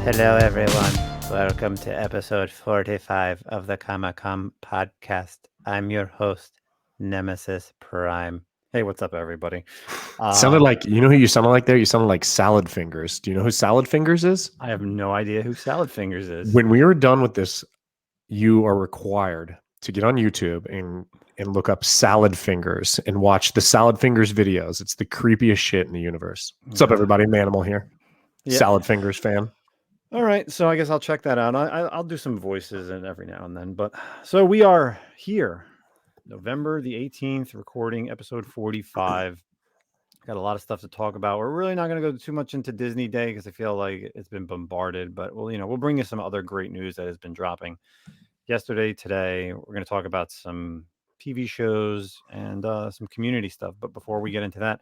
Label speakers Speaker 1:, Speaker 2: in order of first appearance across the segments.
Speaker 1: Hello, everyone. Welcome to episode 45 of the Comic-Con podcast. I'm your host, Nemesis Prime. Hey, what's up, everybody?
Speaker 2: Sounded like, you know who you sounded like there? You sounded like Salad Fingers. Do you know who Salad Fingers is?
Speaker 1: I have no idea who Salad Fingers is.
Speaker 2: When we are done with this, you are required to get on YouTube and look up Salad Fingers and watch the Salad Fingers videos. It's the creepiest shit in the universe. What's up, everybody? Manimal here.
Speaker 1: Yeah.
Speaker 2: Salad Fingers fan.
Speaker 1: All right, so I guess I'll check that out. I'll do some voices and every now and then. But so we are here, November the 18th, recording episode 45. Got a lot of stuff to talk about. We're really not going to go too much into Disney Day because I feel like it's been bombarded. But we'll bring you some other great news that has been dropping yesterday, today. We're going to talk about some TV shows and some community stuff. But before we get into that,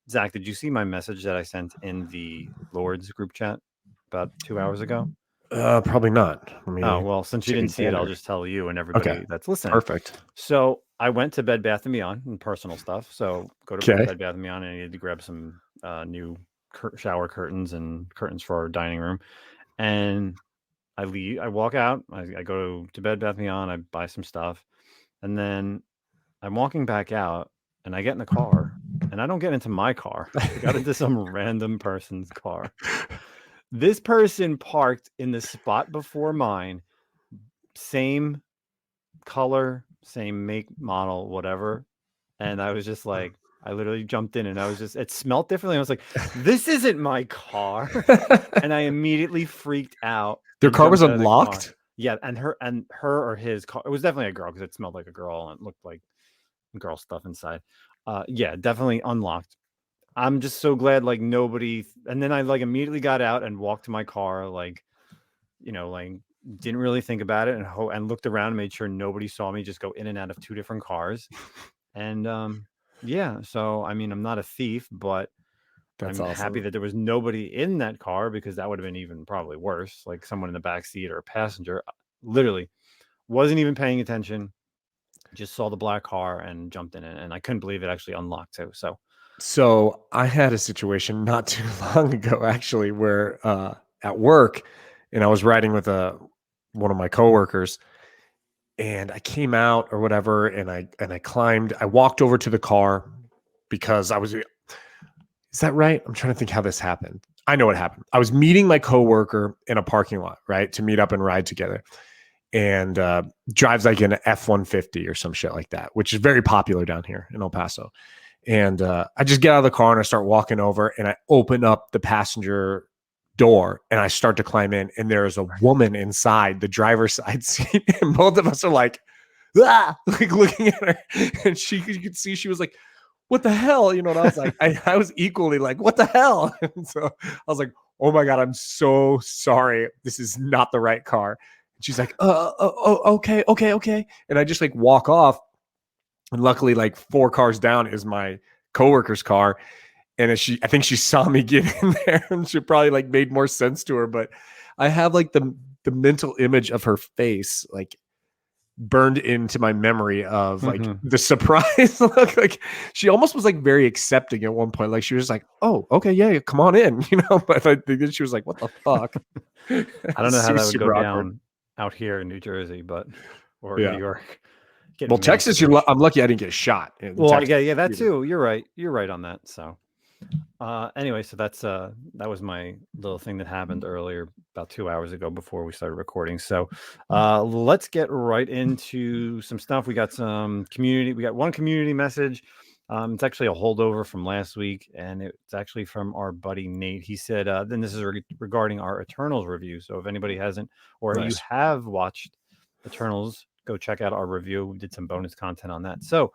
Speaker 1: Zach, did you see my message that I sent in the Lords group chat about 2 hours ago?
Speaker 2: Probably not.
Speaker 1: Oh, well, since you didn't see it, I'll just tell you and everybody that's listening.
Speaker 2: Perfect.
Speaker 1: So I went to Bed Bath & Beyond and personal stuff. So go to Bed Bath & Beyond and I needed to grab some new shower curtains and curtains for our dining room. And I walk out, I go to Bed Bath & Beyond, I buy some stuff. And then I'm walking back out and I get in the car and I don't get into my car. I got into some random person's car. This person parked in the spot before mine, same color, same make, model, whatever. And I was just like, I literally jumped in and I was just, it smelled differently. I was like, this isn't my car. And I immediately freaked out.
Speaker 2: Their car was unlocked?
Speaker 1: Yeah, and her or his car, it was definitely a girl because it smelled like a girl and it looked like girl stuff inside. Yeah, definitely unlocked. I'm just so glad like nobody, and then I like immediately got out and walked to my car, like didn't really think about it and looked around and made sure nobody saw me just go in and out of two different cars. And yeah, so I mean, I'm not a thief, but I'm happy that there was nobody in that car because that would have been even probably worse, like someone in the back seat or a passenger. Literally wasn't even paying attention, just saw the black car and jumped in it, and I couldn't believe it actually unlocked too.
Speaker 2: So I had a situation not too long ago, actually, where at work, and I was riding with one of my coworkers, and I came out or whatever, and I climbed. I walked over to the car because I was. Is that right? I'm trying to think how this happened. I know what happened. I was meeting my coworker in a parking lot, right, to meet up and ride together, and drives like an F-150 or some shit like that, which is very popular down here in El Paso. And I just get out of the car and I start walking over and I open up the passenger door and I start to climb in. And there's a woman inside the driver's side seat. And both of us are like, ah, like looking at her. And you could see she was like, what the hell? And I was like, I was equally like, what the hell? And so I was like, oh my God, I'm so sorry. This is not the right car. And she's like, okay. And I just like walk off. And luckily, like 4 cars down is my coworker's car. And I think she saw me get in there and she probably like made more sense to her. But I have like the mental image of her face like burned into my memory of like the surprise look. Like she almost was like very accepting at one point. Like she was like, oh, okay, yeah, come on in, But I think she was like, what the fuck?
Speaker 1: I don't know how that would go down out here in New Jersey, or New York.
Speaker 2: Well, Texas, I'm lucky I didn't get shot.
Speaker 1: Well, yeah, that too. You're right on that. So, anyway, so that was my little thing that happened earlier, about 2 hours ago before we started recording. So, let's get right into some stuff. We got some community. We got one community message. It's actually a holdover from last week, and it's actually from our buddy Nate. He said, "Then this is regarding our Eternals review. So, if anybody hasn't, or you have watched Eternals, go check out our review. We did some bonus content on that." So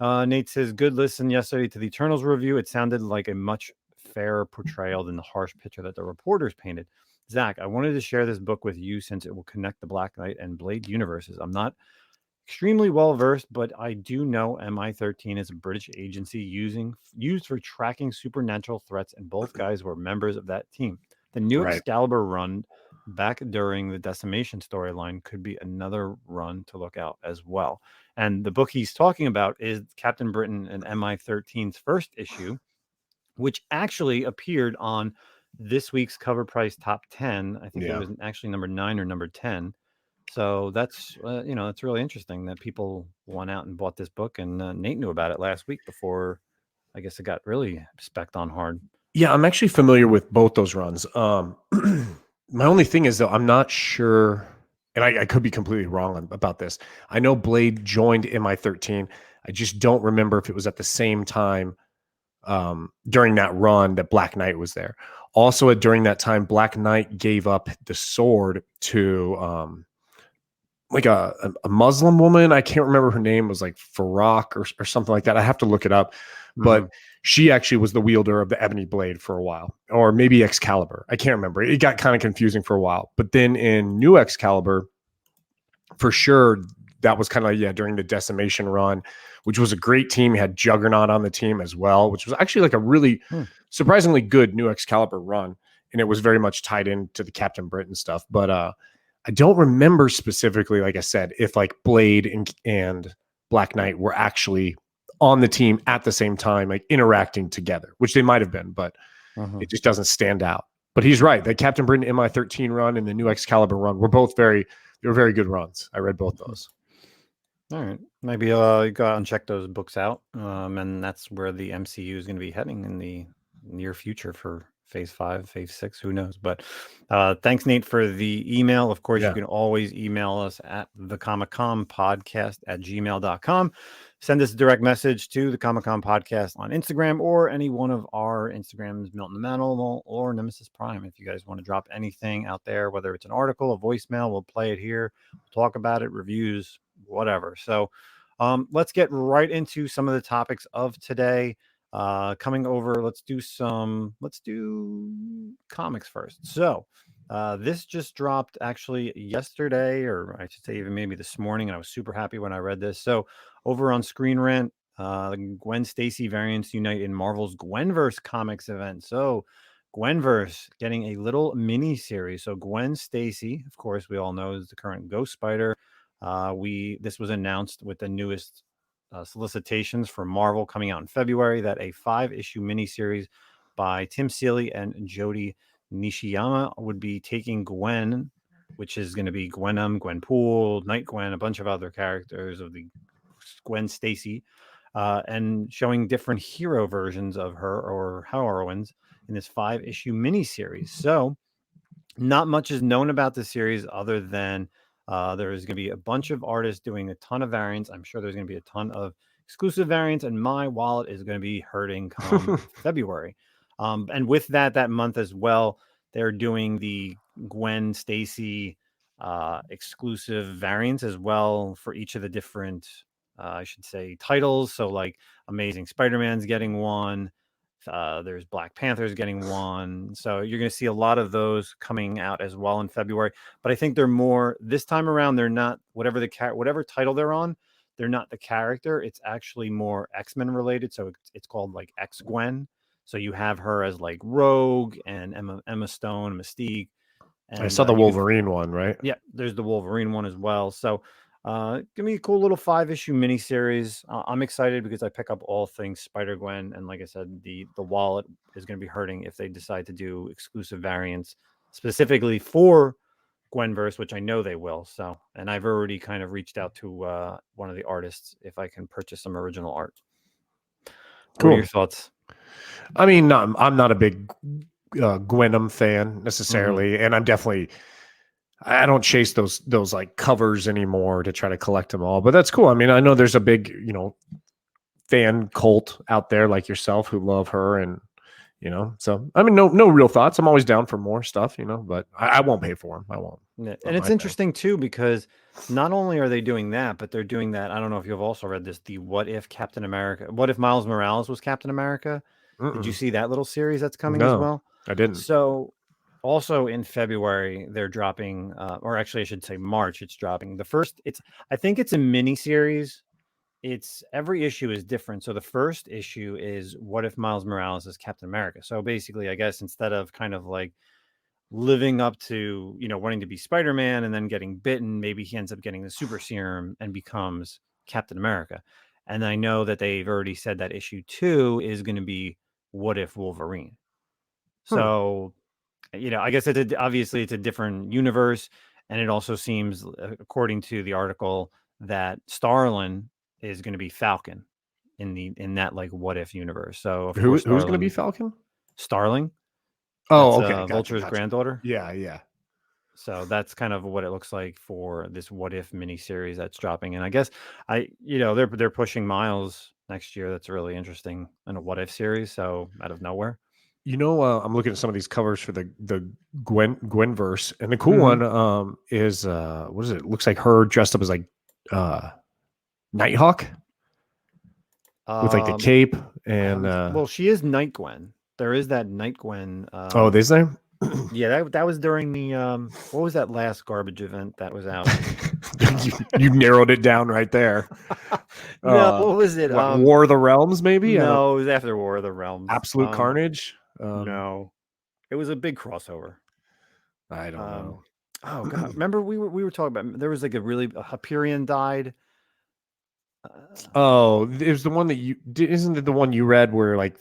Speaker 1: Nate says, good listen yesterday to the Eternals review. It sounded like a much fairer portrayal than the harsh picture that the reporters painted. Zach, I wanted to share this book with you since it will connect the Black Knight and Blade universes. I'm not extremely well versed, but I do know MI13 is a British agency used for tracking supernatural threats, and both guys were members of that team. The new Excalibur run back during the Decimation storyline could be another run to look out as well. And the book he's talking about is Captain Britain and MI13's first issue, which actually appeared on this week's cover price top 10. I think it
Speaker 2: Yeah.
Speaker 1: was actually number 9 or number 10. So that's it's really interesting that people went out and bought this book, and Nate knew about it last week before I guess it got really specced on hard.
Speaker 2: Yeah, I'm actually familiar with both those runs. My only thing is though, I'm not sure, and I could be completely wrong about this. I know Blade joined MI13. I just don't remember if it was at the same time during that run that Black Knight was there. Also, during that time, Black Knight gave up the sword to like a Muslim woman. I can't remember her name. It was like Farak or something like that. I have to look it up. But she actually was the wielder of the ebony blade for a while, or maybe Excalibur. I can't remember. It got kind of confusing for a while. But then in New Excalibur, for sure, that was kind of like, during the Decimation run, which was a great team. You had Juggernaut on the team as well, which was actually like a really surprisingly good New Excalibur run. And it was very much tied into the Captain Britain stuff. But I don't remember specifically, like I said, if like Blade and Black Knight were actually on the team at the same time, like interacting together, which they might have been, but it just doesn't stand out. But he's right. The Captain Britain MI13 run and the New Excalibur run were both they were very good runs. I read both those.
Speaker 1: All right. Maybe you go out and check those books out. And that's where the MCU is going to be heading in the near future for Phase 5, Phase 6, who knows? But thanks, Nate, for the email. Of course, you can always email us at thecomiccom@gmail.com. Send us a direct message to the Comic Con Podcast on Instagram or any one of our Instagrams, Milton the Manimal or Nemesis Prime. If you guys want to drop anything out there, whether it's an article, a voicemail, we'll play it here, talk about it, reviews, whatever. So let's get right into some of the topics of today. Coming over, let's do comics first. So this just dropped actually yesterday, or I should say even maybe this morning, and I was super happy when I read this. So over on Screen Rant, Gwen Stacy variants unite in Marvel's Gwen-Verse comics event. So Gwen-Verse getting a little mini series. So Gwen Stacy, of course, we all know is the current Ghost Spider. This was announced with the newest solicitations for Marvel coming out in February, that a 5-issue miniseries by Tim Seeley and Jody Nishiyama would be taking Gwen, which is going to be Gwenum, Gwenpool, Night Gwen, a bunch of other characters of the Gwen Stacy, and showing different hero versions of her or heroines in this 5-issue miniseries. So not much is known about the series other than there is going to be a bunch of artists doing a ton of variants. I'm sure there's going to be a ton of exclusive variants, and my wallet is going to be hurting come February. And with that month as well, they're doing the Gwen Stacy exclusive variants as well for each of the different, I should say, titles. So like Amazing Spider-Man's getting one. There's Black Panther's getting one. So you're going to see a lot of those coming out as well in February. But I think they're more this time around. They're not whatever title they're on. They're not the character. It's actually more X-Men related. So it's called like X-Gwen. So you have her as like Rogue and Emma Stone, Mystique. And
Speaker 2: I saw the Wolverine one, right?
Speaker 1: Yeah, there's the Wolverine one as well. So give me a cool little 5-issue miniseries. I'm excited because I pick up all things Spider-Gwen, and like I said, the wallet is going to be hurting if they decide to do exclusive variants specifically for Gwen-Verse, which I know they will. So, and I've already kind of reached out to one of the artists if I can purchase some original art. Cool. What are your thoughts?
Speaker 2: I mean, I'm not a big Gwenum fan necessarily, and I'm definitely. I don't chase those like covers anymore to try to collect them all, but that's cool. I mean, I know there's a big, fan cult out there like yourself who love her, and so I mean, no real thoughts. I'm always down for more stuff, but I won't pay for them. I won't.
Speaker 1: Yeah. And it's interesting too, because not only are they doing that, but they're doing that. I don't know if you've also read this, the what if Miles Morales was Captain America? Did you see that little series that's coming as well?
Speaker 2: I didn't.
Speaker 1: So also in February, they're dropping, or actually I should say March, it's dropping. I think it's a mini series. It's every issue is different. So the first issue is what if Miles Morales is Captain America? So basically, I guess instead of kind of like living up to, wanting to be Spider-Man and then getting bitten, maybe he ends up getting the super serum and becomes Captain America. And I know that they've already said that issue 2 is going to be what if Wolverine. So I guess obviously it's a different universe, and it also seems, according to the article, that Starlin is going to be Falcon in that like what if universe. So of course
Speaker 2: Who's going to be
Speaker 1: Starlin,
Speaker 2: Falcon?
Speaker 1: Starling,
Speaker 2: Oh,
Speaker 1: that's
Speaker 2: okay, gotcha,
Speaker 1: Vulture's
Speaker 2: gotcha.
Speaker 1: granddaughter.
Speaker 2: Yeah, yeah.
Speaker 1: So that's kind of what it looks like for this what if miniseries that's dropping. And I guess they're pushing Miles next year. That's really interesting in a what if series. So out of nowhere.
Speaker 2: I'm looking at some of these covers for the Gwen-Verse, and the cool
Speaker 1: Mhm.
Speaker 2: one is what is it? It looks like her dressed up as like uh Nighthawk with like the
Speaker 1: Um,
Speaker 2: cape
Speaker 1: I
Speaker 2: and
Speaker 1: haven't. Well, she is Night Gwen. There is that Night Gwen.
Speaker 2: oh, is there?
Speaker 1: Yeah, that was during the what was that last garbage event that was out?
Speaker 2: you narrowed it down right there.
Speaker 1: No, what was it?
Speaker 2: What, War of the Realms, maybe? I don't.
Speaker 1: No, it was after War of the Realms.
Speaker 2: Absolute Carnage.
Speaker 1: No, it was a big crossover.
Speaker 2: I don't know.
Speaker 1: Oh God, remember we were talking about there was like a Hyperion died.
Speaker 2: Oh, it was the one that isn't it the one you read where like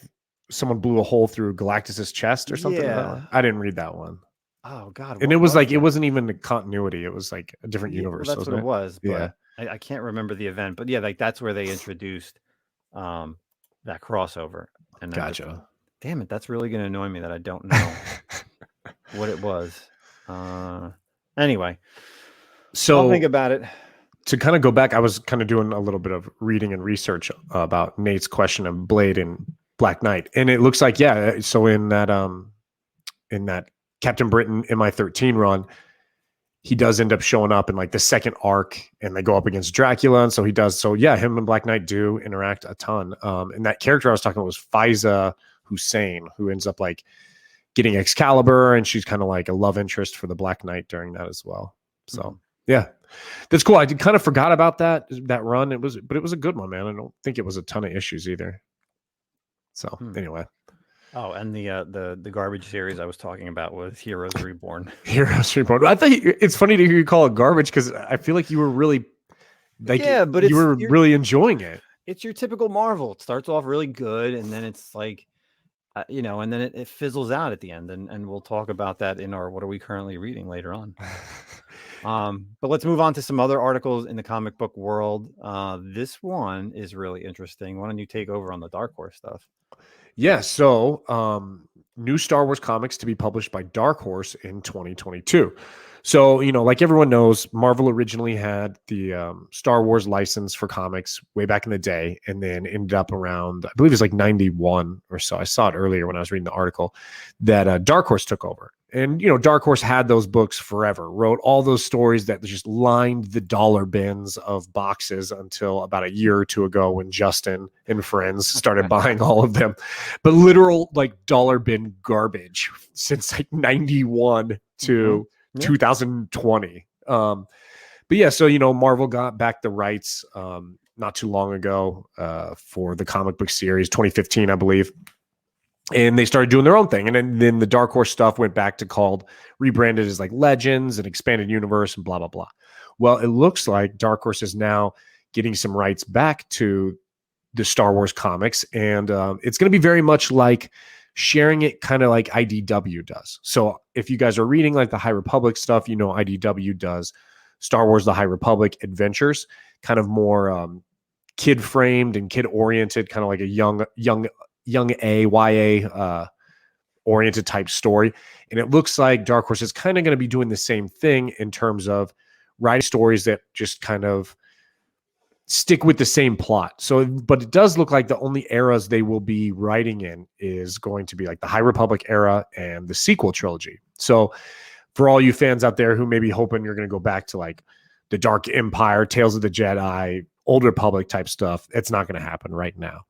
Speaker 2: someone blew a hole through Galactus's chest or something?
Speaker 1: Yeah.
Speaker 2: I didn't read that one.
Speaker 1: Oh God,
Speaker 2: And it
Speaker 1: what
Speaker 2: was
Speaker 1: was
Speaker 2: like it
Speaker 1: that?
Speaker 2: wasn't even the continuity. It was like a different
Speaker 1: Yeah, well,
Speaker 2: universe,
Speaker 1: that's what
Speaker 2: wasn't
Speaker 1: it
Speaker 2: it?
Speaker 1: was,
Speaker 2: Yeah,
Speaker 1: but I can't remember the event. But yeah, like that's where they introduced um that crossover, and I just
Speaker 2: gotcha.
Speaker 1: damn it, that's really gonna annoy me that I don't know what it was. Anyway, I'll think
Speaker 2: So
Speaker 1: about it.
Speaker 2: to kind of go back, I was kind of doing a little bit of reading and research about Nate's question of Blade and Black Knight, and it looks like so in that Captain Britain MI13 run, he does end up showing up in like the second arc, and they go up against Dracula, and so he does. So yeah, him and Black Knight do interact a ton. And that character I was talking about was Faiza Hussein, who ends up like getting Excalibur, and she's kind of like a love interest for the Black Knight during that as well. So yeah, that's cool. I kind of forgot about that run. But it was a good one, man. I don't think it was a ton of issues either. So anyway.
Speaker 1: Oh, and the garbage series I was talking about was Heroes Reborn.
Speaker 2: Heroes Reborn. I thought it's funny to hear you call it garbage because I feel like you were really like
Speaker 1: but
Speaker 2: you were really enjoying it.
Speaker 1: It's your typical Marvel. It starts off really good, and then it's like, and then it fizzles out at the end, and we'll talk about that in our what are we currently reading later on. But let's move on to some other articles in the comic book world. This one is really interesting. Why don't you take over on the Dark Horse stuff?
Speaker 2: Yeah, so new Star Wars comics to be published by Dark Horse in 2022. So, like everyone knows, Marvel originally had the Star Wars license for comics way back in the day, and then ended up around, I believe it's like 91 or so. I saw it earlier when I was reading the article that Dark Horse took over. And, Dark Horse had those books forever, wrote all those stories that just lined the dollar bins of boxes until about a year or two ago when Justin and friends started buying all of them. But literal like dollar bin garbage since like 91 to 2020. But yeah, so, Marvel got back the rights not too long ago for the comic book series, 2015, I believe. And they started doing their own thing. And then the Dark Horse stuff went back to rebranded as like Legends and Expanded Universe and blah, blah, blah. Well, it looks like Dark Horse is now getting some rights back to the Star Wars comics. And it's going to be very much like sharing it kind of like IDW does. So if you guys are reading like the High Republic stuff, IDW does Star Wars, the High Republic adventures, kind of more kid framed and kid oriented, kind of like a young YA oriented type story. And it looks like Dark Horse is kind of going to be doing the same thing in terms of writing stories that just kind of stick with the same plot. So, but it does look like the only eras they will be writing in is going to be like the High Republic era and the sequel trilogy. So for all you fans out there who may be hoping you're going to go back to like the Dark Empire, Tales of the Jedi, Old Republic type stuff, it's not going to happen right now.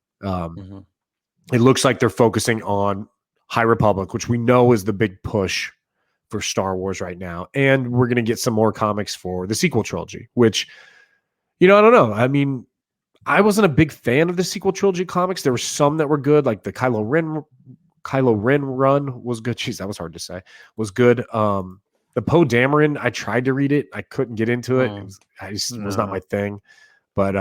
Speaker 2: It looks like they're focusing on High Republic, which we know is the big push for Star Wars right now. And we're going to get some more comics for the sequel trilogy, which, I don't know. I mean, I wasn't a big fan of the sequel trilogy comics. There were some that were good, like the Kylo Ren run was good. Jeez, that was hard to say. Was good. The Poe Dameron, I tried to read it. I couldn't get into it. Was not my thing. But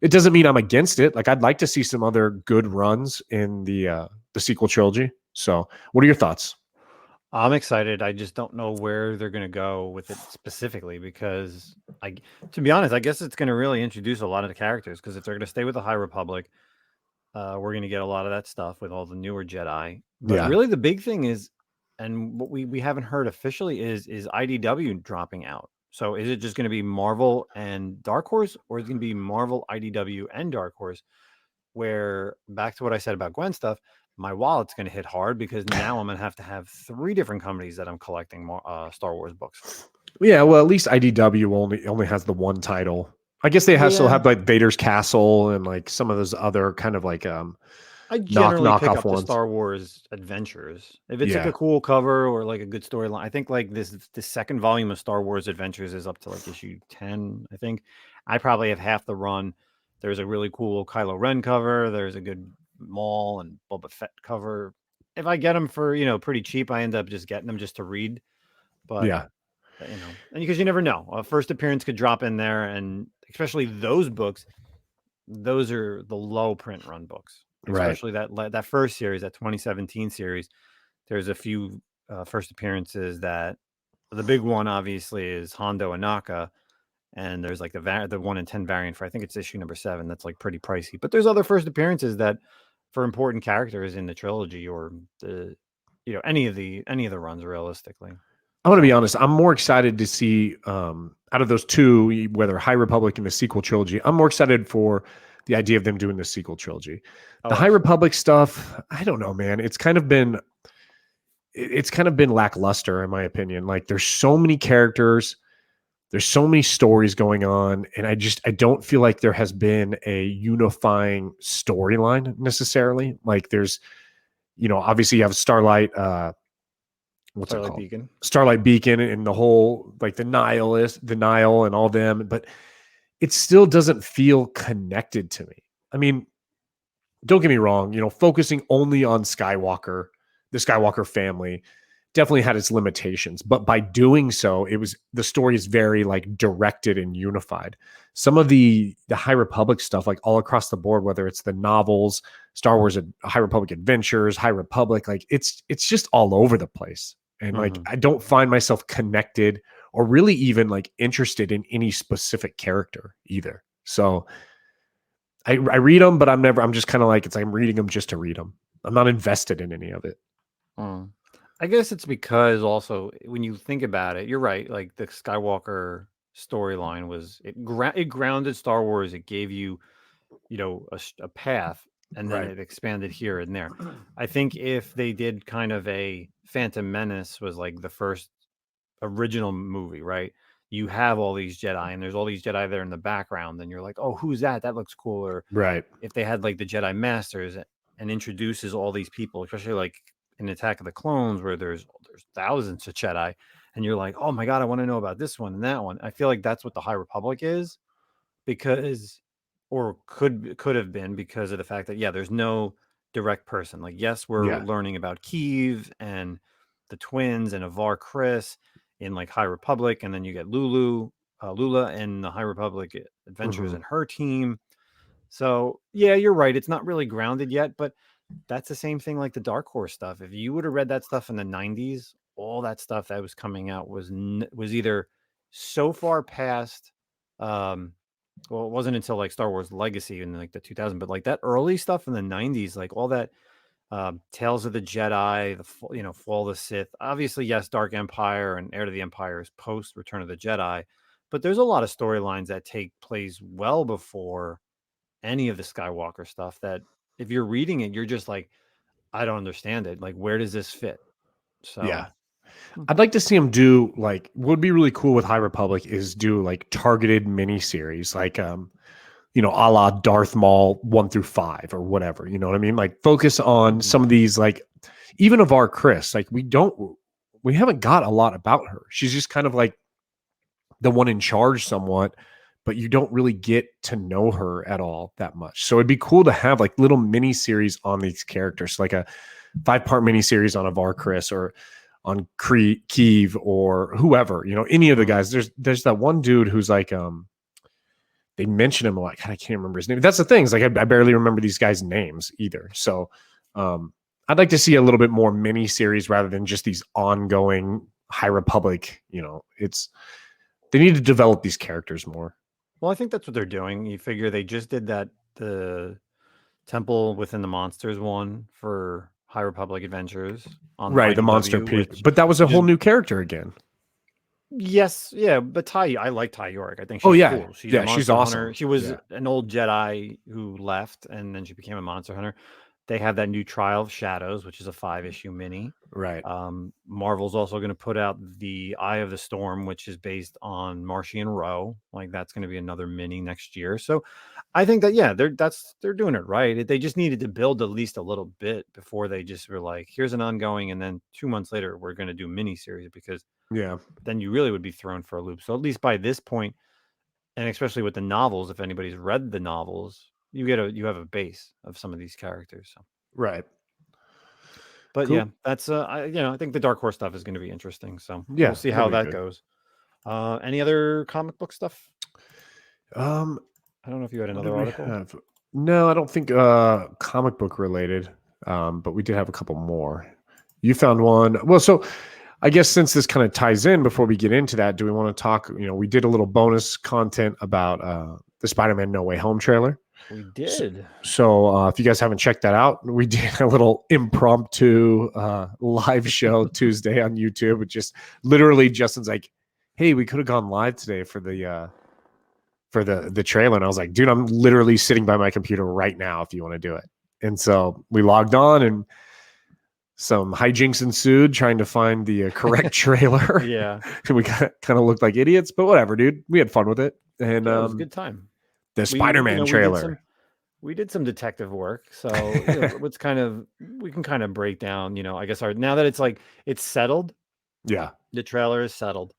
Speaker 2: it doesn't mean I'm against it. Like I'd like to see some other good runs in the sequel trilogy. So what are your thoughts?
Speaker 1: I'm excited. I just don't know where they're going to go with it specifically because to be honest, I guess it's going to really introduce a lot of the characters because if they're going to stay with the High Republic, we're going to get a lot of that stuff with all the newer Jedi. But
Speaker 2: Yeah.
Speaker 1: really, the big thing is, and what we haven't heard officially is IDW dropping out. So is it just going to be Marvel and Dark Horse, or is it going to be Marvel, IDW, and Dark Horse? Where back to what I said about Gwen stuff, my wallet's going to hit hard because now I'm going to have 3 different companies that I'm collecting more Star Wars books for.
Speaker 2: Yeah, well, at least IDW only has the one title. I guess they still
Speaker 1: Yeah,
Speaker 2: have like Vader's Castle and like some of those other kind of like
Speaker 1: I generally pick
Speaker 2: knockoff
Speaker 1: up the
Speaker 2: ones.
Speaker 1: Star Wars Adventures if it's like
Speaker 2: Yeah.
Speaker 1: a cool cover or like a good storyline. I think like the second volume of Star Wars Adventures is up to like issue 10. I think I probably have half the run. There's a really cool Kylo Ren cover. There's a good Maul and Boba Fett cover. If I get them for pretty cheap, I end up just getting them just to read. But
Speaker 2: Yeah.
Speaker 1: and because you never know, a first appearance could drop in there, and especially those books. Those are the low print run books,
Speaker 2: Right.
Speaker 1: especially that first series, that 2017 series. There's a few first appearances that the big one obviously is Hondo Anaka, and there's like the 1 in 10 variant for I think it's issue number 7. That's like pretty pricey, but there's other first appearances that for important characters in the trilogy or the any of the runs realistically.
Speaker 2: I'm going to be
Speaker 1: So,
Speaker 2: honest. I'm more excited to see out of those two, whether High Republic and the sequel trilogy. I'm more excited for the idea of them doing the sequel trilogy. The High
Speaker 1: absolutely.
Speaker 2: Republic stuff, I don't know, man. It's kind of been lackluster in my opinion. Like there's so many characters, there's so many stories going on, and I don't feel like there has been a unifying storyline necessarily. Like there's, obviously you have Starlight, what's it
Speaker 1: Starlight
Speaker 2: called?
Speaker 1: Beacon.
Speaker 2: Starlight Beacon and the whole like the Nile and all them, but it still doesn't feel connected to me. I mean, don't get me wrong, focusing only on Skywalker, the Skywalker family definitely had its limitations, but by doing so, the story is very like directed and unified. Some of the High Republic stuff, like all across the board, whether it's the novels, Star Wars, High Republic Adventures, High Republic, like it's just all over the place. And like I don't find myself connected or really even like interested in any specific character either. So I read them, but I'm just kind of like, I'm reading them just to read them. I'm not invested in any of it.
Speaker 1: I guess it's because also when you think about it, you're right. Like the Skywalker storyline it grounded Star Wars. It gave you, a path, and then
Speaker 2: Right.
Speaker 1: it expanded here and there. I think if they did kind of a Phantom Menace was like the first original movie, right? You have all these Jedi, and there's all these Jedi there in the background, and you're like, oh, who's that? That looks cool. Or
Speaker 2: Right.
Speaker 1: if they had like the Jedi Masters and introduces all these people, especially like in Attack of the Clones, where there's thousands of Jedi, and you're like, oh my god, I want to know about this one and that one. I feel like that's what the High Republic is, because, or could have been because of the fact that there's no direct person. Like, yes, we're
Speaker 2: Yeah.
Speaker 1: learning about Kiev and the twins and Avar Chris in like High Republic, and then you get Lula and the High Republic Adventures
Speaker 2: Mm-hmm.
Speaker 1: and her team. So yeah, you're right. It's not really grounded yet, but that's the same thing like the Dark Horse stuff. If you would have read that stuff in the 90s, all that stuff that was coming out was either so far past well, it wasn't until like Star Wars Legacy in like the 2000s, but like that early stuff in the 90s, like all that Tales of the Jedi, Fall of the Sith. Obviously, yes, Dark Empire and Heir to the Empire is post Return of the Jedi, but there's a lot of storylines that take place well before any of the Skywalker stuff that if you're reading it, you're just like, I don't understand it. Like, where does this fit?
Speaker 2: Yeah.
Speaker 1: So,
Speaker 2: I'd like to see them do like what would be really cool with High Republic is do like targeted mini series, like a la Darth Maul 1 through 5 or whatever. You know what I mean? Like focus on some of these, like even of our Chris, like we haven't got a lot about her. She's just kind of like the one in charge somewhat, but you don't really get to know her at all that much. So it'd be cool to have like little mini series on these characters, like a 5-part mini series on Avar Chris or on Kiev or whoever, any of the guys. There's that one dude who's like, they mention him a lot. God, I can't remember his name. That's the thing. Is like I barely remember these guys' names either. So I'd like to see a little bit more mini series rather than just these ongoing High Republic. They need to develop these characters more.
Speaker 1: Well, I think that's what they're doing. You figure they just did the Temple Within the Monsters one for High Republic Adventures on
Speaker 2: Right, the monster
Speaker 1: IDW,
Speaker 2: piece, but that was a
Speaker 1: which
Speaker 2: whole
Speaker 1: is
Speaker 2: new character again.
Speaker 1: yes, yeah, but I like Ty York. I think
Speaker 2: Oh
Speaker 1: she's
Speaker 2: yeah,
Speaker 1: cool. She's a
Speaker 2: yeah, she's
Speaker 1: monster hunter.
Speaker 2: awesome.
Speaker 1: She was
Speaker 2: Yeah,
Speaker 1: an old Jedi who left, and then she became a monster hunter. They have that new Trial of Shadows, which is a 5-issue mini.
Speaker 2: right.
Speaker 1: Marvel's also going to put out the Eye of the Storm, which is based on Martian Row. Like that's going to be another mini next year. So I think that they're doing it right. They just needed to build at least a little bit before they just were like, here's an ongoing, and then 2 months later we're going to do mini series, because
Speaker 2: Yeah,
Speaker 1: then you really would be thrown for a loop. So at least by this point, and especially with the novels, if anybody's read the novels, you have a base of some of these characters. So.
Speaker 2: right.
Speaker 1: But yeah,
Speaker 2: Cool.
Speaker 1: that's I think the Dark Horse stuff is going to be interesting. So we'll
Speaker 2: Yeah,
Speaker 1: see
Speaker 2: it'll
Speaker 1: how
Speaker 2: be
Speaker 1: that
Speaker 2: good.
Speaker 1: goes. Any other comic book stuff?
Speaker 2: Um,
Speaker 1: I don't know if you had
Speaker 2: what did
Speaker 1: another
Speaker 2: we
Speaker 1: article.
Speaker 2: have? No, I don't think comic book related. But we did have a couple more. You found one. Well, so I guess since this kind of ties in, before we get into that, do we want to talk? We did a little bonus content about the Spider-Man No Way Home trailer.
Speaker 1: We
Speaker 2: So,
Speaker 1: did.
Speaker 2: so if you guys haven't checked that out, we did a little impromptu live show Tuesday on YouTube. It just literally Justin's like, "Hey, we could have gone live today for the trailer," and I was like, "Dude, I'm literally sitting by my computer right now. If you want to do it." And so we logged on, and some hijinks ensued trying to find the correct trailer.
Speaker 1: Yeah,
Speaker 2: We kind of looked like idiots, but whatever, dude. We had fun with it, and
Speaker 1: yeah, it was a good time.
Speaker 2: the Spider-Man
Speaker 1: We did
Speaker 2: trailer.
Speaker 1: we did some detective work. So what's we can kind of break down. I guess now that it's settled,
Speaker 2: Yeah.
Speaker 1: the trailer is settled.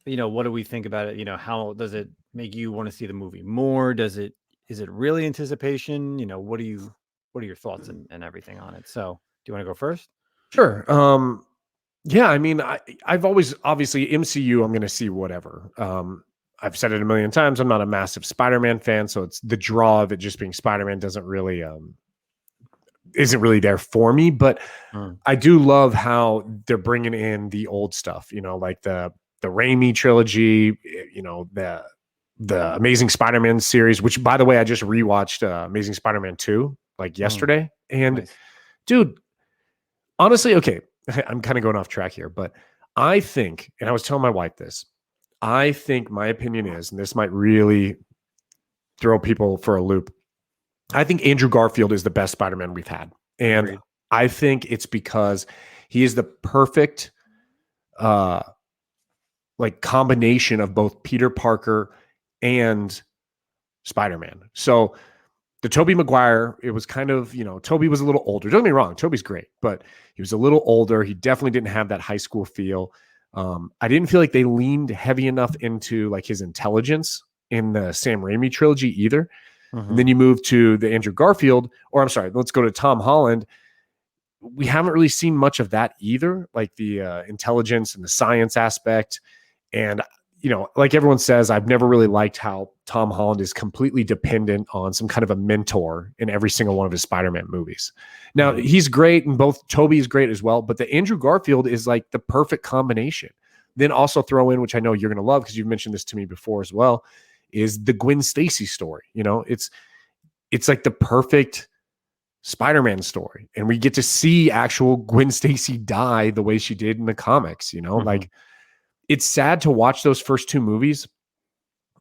Speaker 1: What do we think about it? How does it make you want to see the movie more? Is it really anticipation? What are your thoughts and everything on it? So do you want to go first?
Speaker 2: Sure. Yeah, I mean, I've always obviously MCU. I'm going to see whatever. I've said it a million times. I'm not a massive Spider-Man fan, so it's the draw of it just being Spider-Man doesn't really isn't really there for me. But I do love how they're bringing in the old stuff. Like the Raimi trilogy. The Amazing Spider-Man series, which by the way, I just rewatched Amazing Spider-Man 2 like yesterday, and
Speaker 1: Nice.
Speaker 2: dude, honestly, okay, I'm kind of going off track here, but I think, and I was telling my wife this, I think my opinion is, and this might really throw people for a loop, I think Andrew Garfield is the best Spider-Man we've had. And
Speaker 1: Agreed.
Speaker 2: I think it's because he is the perfect like combination of both Peter Parker and Spider-Man. So the Tobey Maguire, it was kind of, Tobey was a little older. Don't get me wrong, Tobey's great, but he was a little older. He definitely didn't have that high school feel. I didn't feel like they leaned heavy enough into like his intelligence in the Sam Raimi trilogy either. And then you move to the Andrew Garfield, or I'm sorry, let's go to Tom Holland. We haven't really seen much of that either, like the intelligence and the science aspect. And like everyone says, I've never really liked how Tom Holland is completely dependent on some kind of a mentor in every single one of his Spider-Man movies. Now, he's great, and both Tobey is great as well, but the Andrew Garfield is like the perfect combination. Then also throw in, which I know you're going to love because you've mentioned this to me before as well, is the Gwen Stacy story. It's like the perfect Spider-Man story, and we get to see actual Gwen Stacy die the way she did in the comics. Like, it's sad to watch those first two movies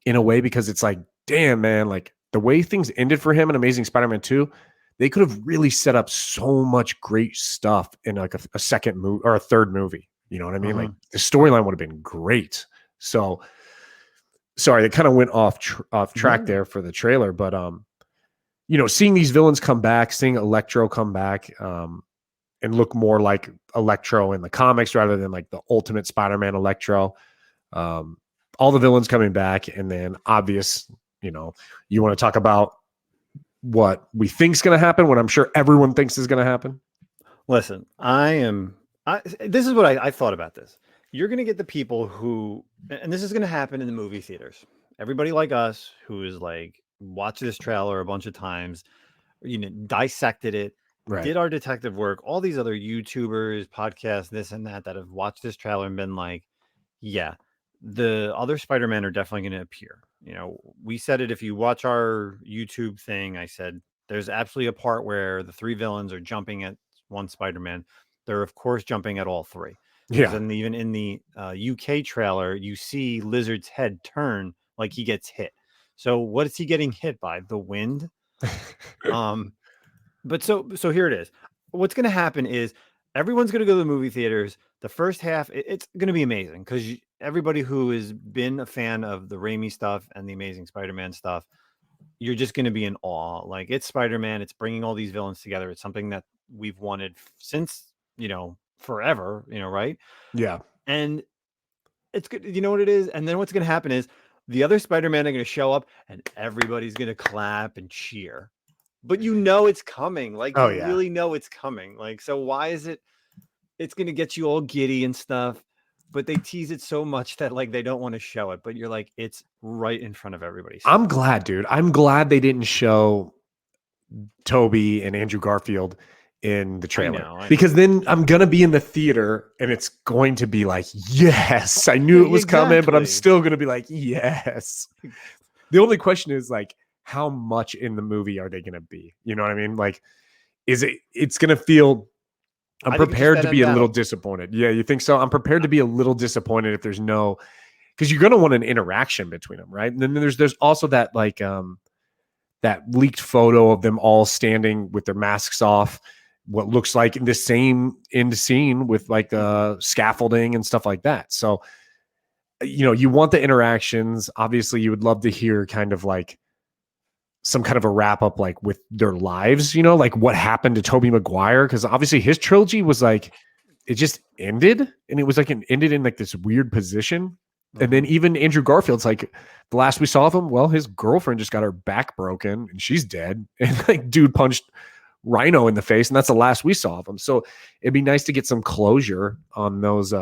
Speaker 2: in a way because it's like, damn, man, like the way things ended for him in Amazing Spider-Man 2, they could have really set up so much great stuff in like a second movie or a third movie. You know what I mean? Like the storyline would have been great. So sorry, it kind of went off track there for the trailer, but seeing these villains come back, seeing Electro come back, and look more like Electro in the comics rather than like the Ultimate Spider-Man Electro. All the villains coming back, and then obvious, you want to talk about what we think is going to happen, what I'm sure everyone thinks is going to happen.
Speaker 1: Listen, this is what I thought about this. You're going to get the people who, and this is going to happen in the movie theaters. Everybody like us who is like, watch this trailer a bunch of times, dissected it,
Speaker 2: Right.
Speaker 1: did our detective work, all these other YouTubers, podcasts, this and that have watched this trailer and been like, yeah, the other Spider-Man are definitely going to appear. We said it, if you watch our YouTube thing, I said there's absolutely a part where the three villains are jumping at one Spider-Man. They're of course jumping at all three. Because
Speaker 2: Yeah.
Speaker 1: even in the UK trailer, you see Lizard's head turn like he gets hit. So what is he getting hit by? The wind? Um, but so here it is. What's going to happen is everyone's going to go to the movie theaters. The first half, it's going to be amazing because everybody who has been a fan of the Raimi stuff and the Amazing Spider-Man stuff, you're just going to be in awe. Like, it's Spider-Man. It's bringing all these villains together. It's something that we've wanted since, forever, right?
Speaker 2: Yeah.
Speaker 1: And it's good. You know what it is? And then what's going to happen is the other Spider-Man are going to show up and everybody's going to clap and cheer. But it's coming. Like,
Speaker 2: Oh,
Speaker 1: you
Speaker 2: yeah.
Speaker 1: really know it's coming. Like, so why is it's going to get you all giddy and stuff, but they tease it so much that like they don't want to show it, but you're like, it's right in front of everybody.
Speaker 2: I'm glad, dude. I'm glad they didn't show Toby and Andrew Garfield in the trailer.
Speaker 1: I know.
Speaker 2: Because then I'm going to be in the theater and it's going to be like, yes, I knew it was coming, but I'm still going to be like, yes. The only question is like, how much in the movie are they going to be? You know what I mean? Like, it's going to feel, I'm prepared to be a little disappointed. Yeah, you think so? I'm prepared to be a little disappointed if there's no, because you're going to want an interaction between them, right? And then there's also that like, that leaked photo of them all standing with their masks off, what looks like the same end scene with like scaffolding and stuff like that. So, you want the interactions. Obviously, you would love to hear kind of like some kind of a wrap up, like with their lives, like what happened to Tobey Maguire. Cause obviously his trilogy was like, it just ended and it was like ended in like this weird position. And then even Andrew Garfield's like, the last we saw of him, well, his girlfriend just got her back broken and she's dead. And like, dude punched Rhino in the face, and that's the last we saw of him. So it'd be nice to get some closure on those.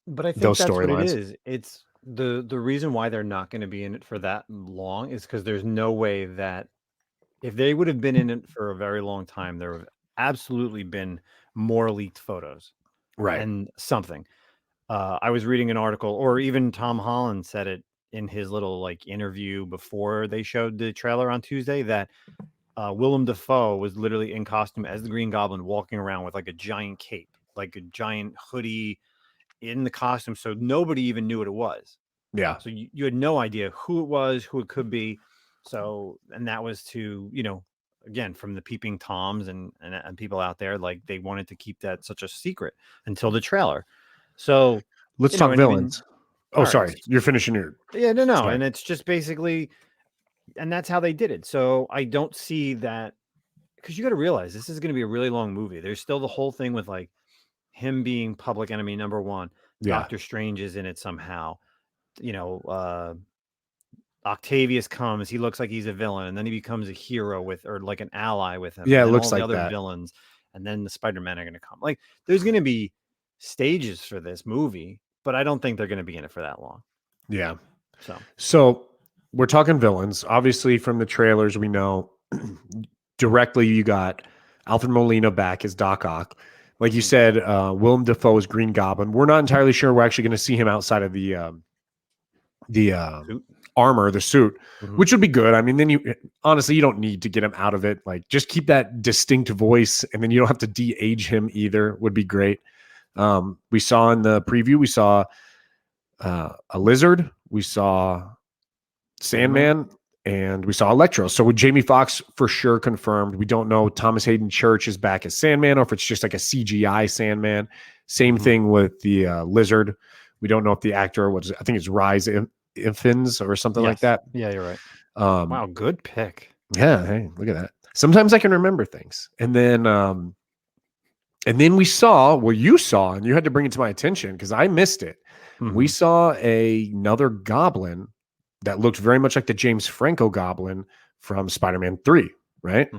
Speaker 1: But I think
Speaker 2: those
Speaker 1: that's what it
Speaker 2: storylines.
Speaker 1: is. It's the reason why they're not going to be in it for that long is because there's no way that if they would have been in it for a very long time, there would have absolutely been more leaked photos,
Speaker 2: Right.
Speaker 1: And something. I was reading an article, or even Tom Holland said it in his little like interview before they showed the trailer on Tuesday, that Willem Dafoe was literally in costume as the Green Goblin, walking around with like a giant cape, like a giant hoodie in the costume. So nobody even knew what it was.
Speaker 2: Yeah.
Speaker 1: So you had no idea who it was, who it could be. So, and that was to, again, from the peeping Toms and people out there, like they wanted to keep that such a secret until the trailer. So
Speaker 2: let's talk villains. Sorry.
Speaker 1: Right.
Speaker 2: You're finishing your.
Speaker 1: Yeah, no.
Speaker 2: Sorry.
Speaker 1: And it's just basically, and that's how they did it. So I don't see that, because you got to realize this is going to be a really long movie. There's still the whole thing with like him being public enemy number one.
Speaker 2: Yeah.
Speaker 1: Doctor Strange is in it somehow. Octavius comes, he looks like he's a villain, and then he becomes a hero or like an ally with him.
Speaker 2: Yeah,
Speaker 1: and
Speaker 2: it looks
Speaker 1: all
Speaker 2: like
Speaker 1: the other
Speaker 2: that.
Speaker 1: villains, and then the Spider-Man are going to come. Like, there's going to be stages for this movie, but I don't think they're going to be in it for that long.
Speaker 2: Yeah.
Speaker 1: So
Speaker 2: we're talking villains. Obviously, from the trailers, we know directly you got Alfred Molina back as Doc Ock. Like you said, Willem Dafoe is Green Goblin. We're not entirely sure we're actually going to see him outside of the armor, the suit, which would be good. I mean, then you don't need to get him out of it. Like, just keep that distinct voice, and then you don't have to de-age him either. Would be great. We saw in the preview, we saw a lizard, we saw Sandman, and we saw Electro. So with Jamie Foxx for sure confirmed. We don't know Thomas Hayden Church is back as Sandman or if it's just like a CGI Sandman. Same thing with the lizard. We don't know if the actor I think it's Rise Infins or something like that.
Speaker 1: Yeah, you're right. Wow, good pick.
Speaker 2: Yeah, hey, look at that. Sometimes I can remember things. And then we saw, you saw, and you had to bring it to my attention because I missed it. We saw another goblin that looked very much like the James Franco goblin from Spider-Man 3, right?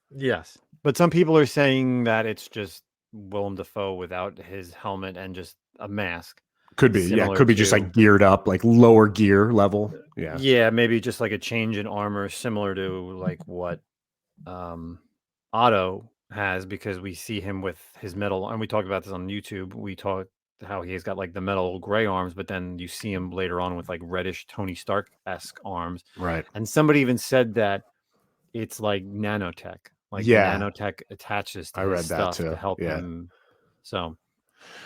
Speaker 1: Yes. But some people are saying that it's just Willem Dafoe without his helmet and just a mask.
Speaker 2: Could be. Yeah, could be just like geared up, like lower gear level. Yeah.
Speaker 1: Yeah, maybe just like a change in armor similar to like what Otto has, because we see him with his metal, and we talked about this on YouTube. We talked how he's got like the metal gray arms, but then you see him later on with like reddish Tony Stark-esque arms.
Speaker 2: Right.
Speaker 1: And somebody even said that it's like nanotech, like the
Speaker 2: Yeah,
Speaker 1: nanotech attaches to
Speaker 2: I
Speaker 1: his
Speaker 2: read that
Speaker 1: stuff to
Speaker 2: too.
Speaker 1: help
Speaker 2: Yeah.
Speaker 1: him. So,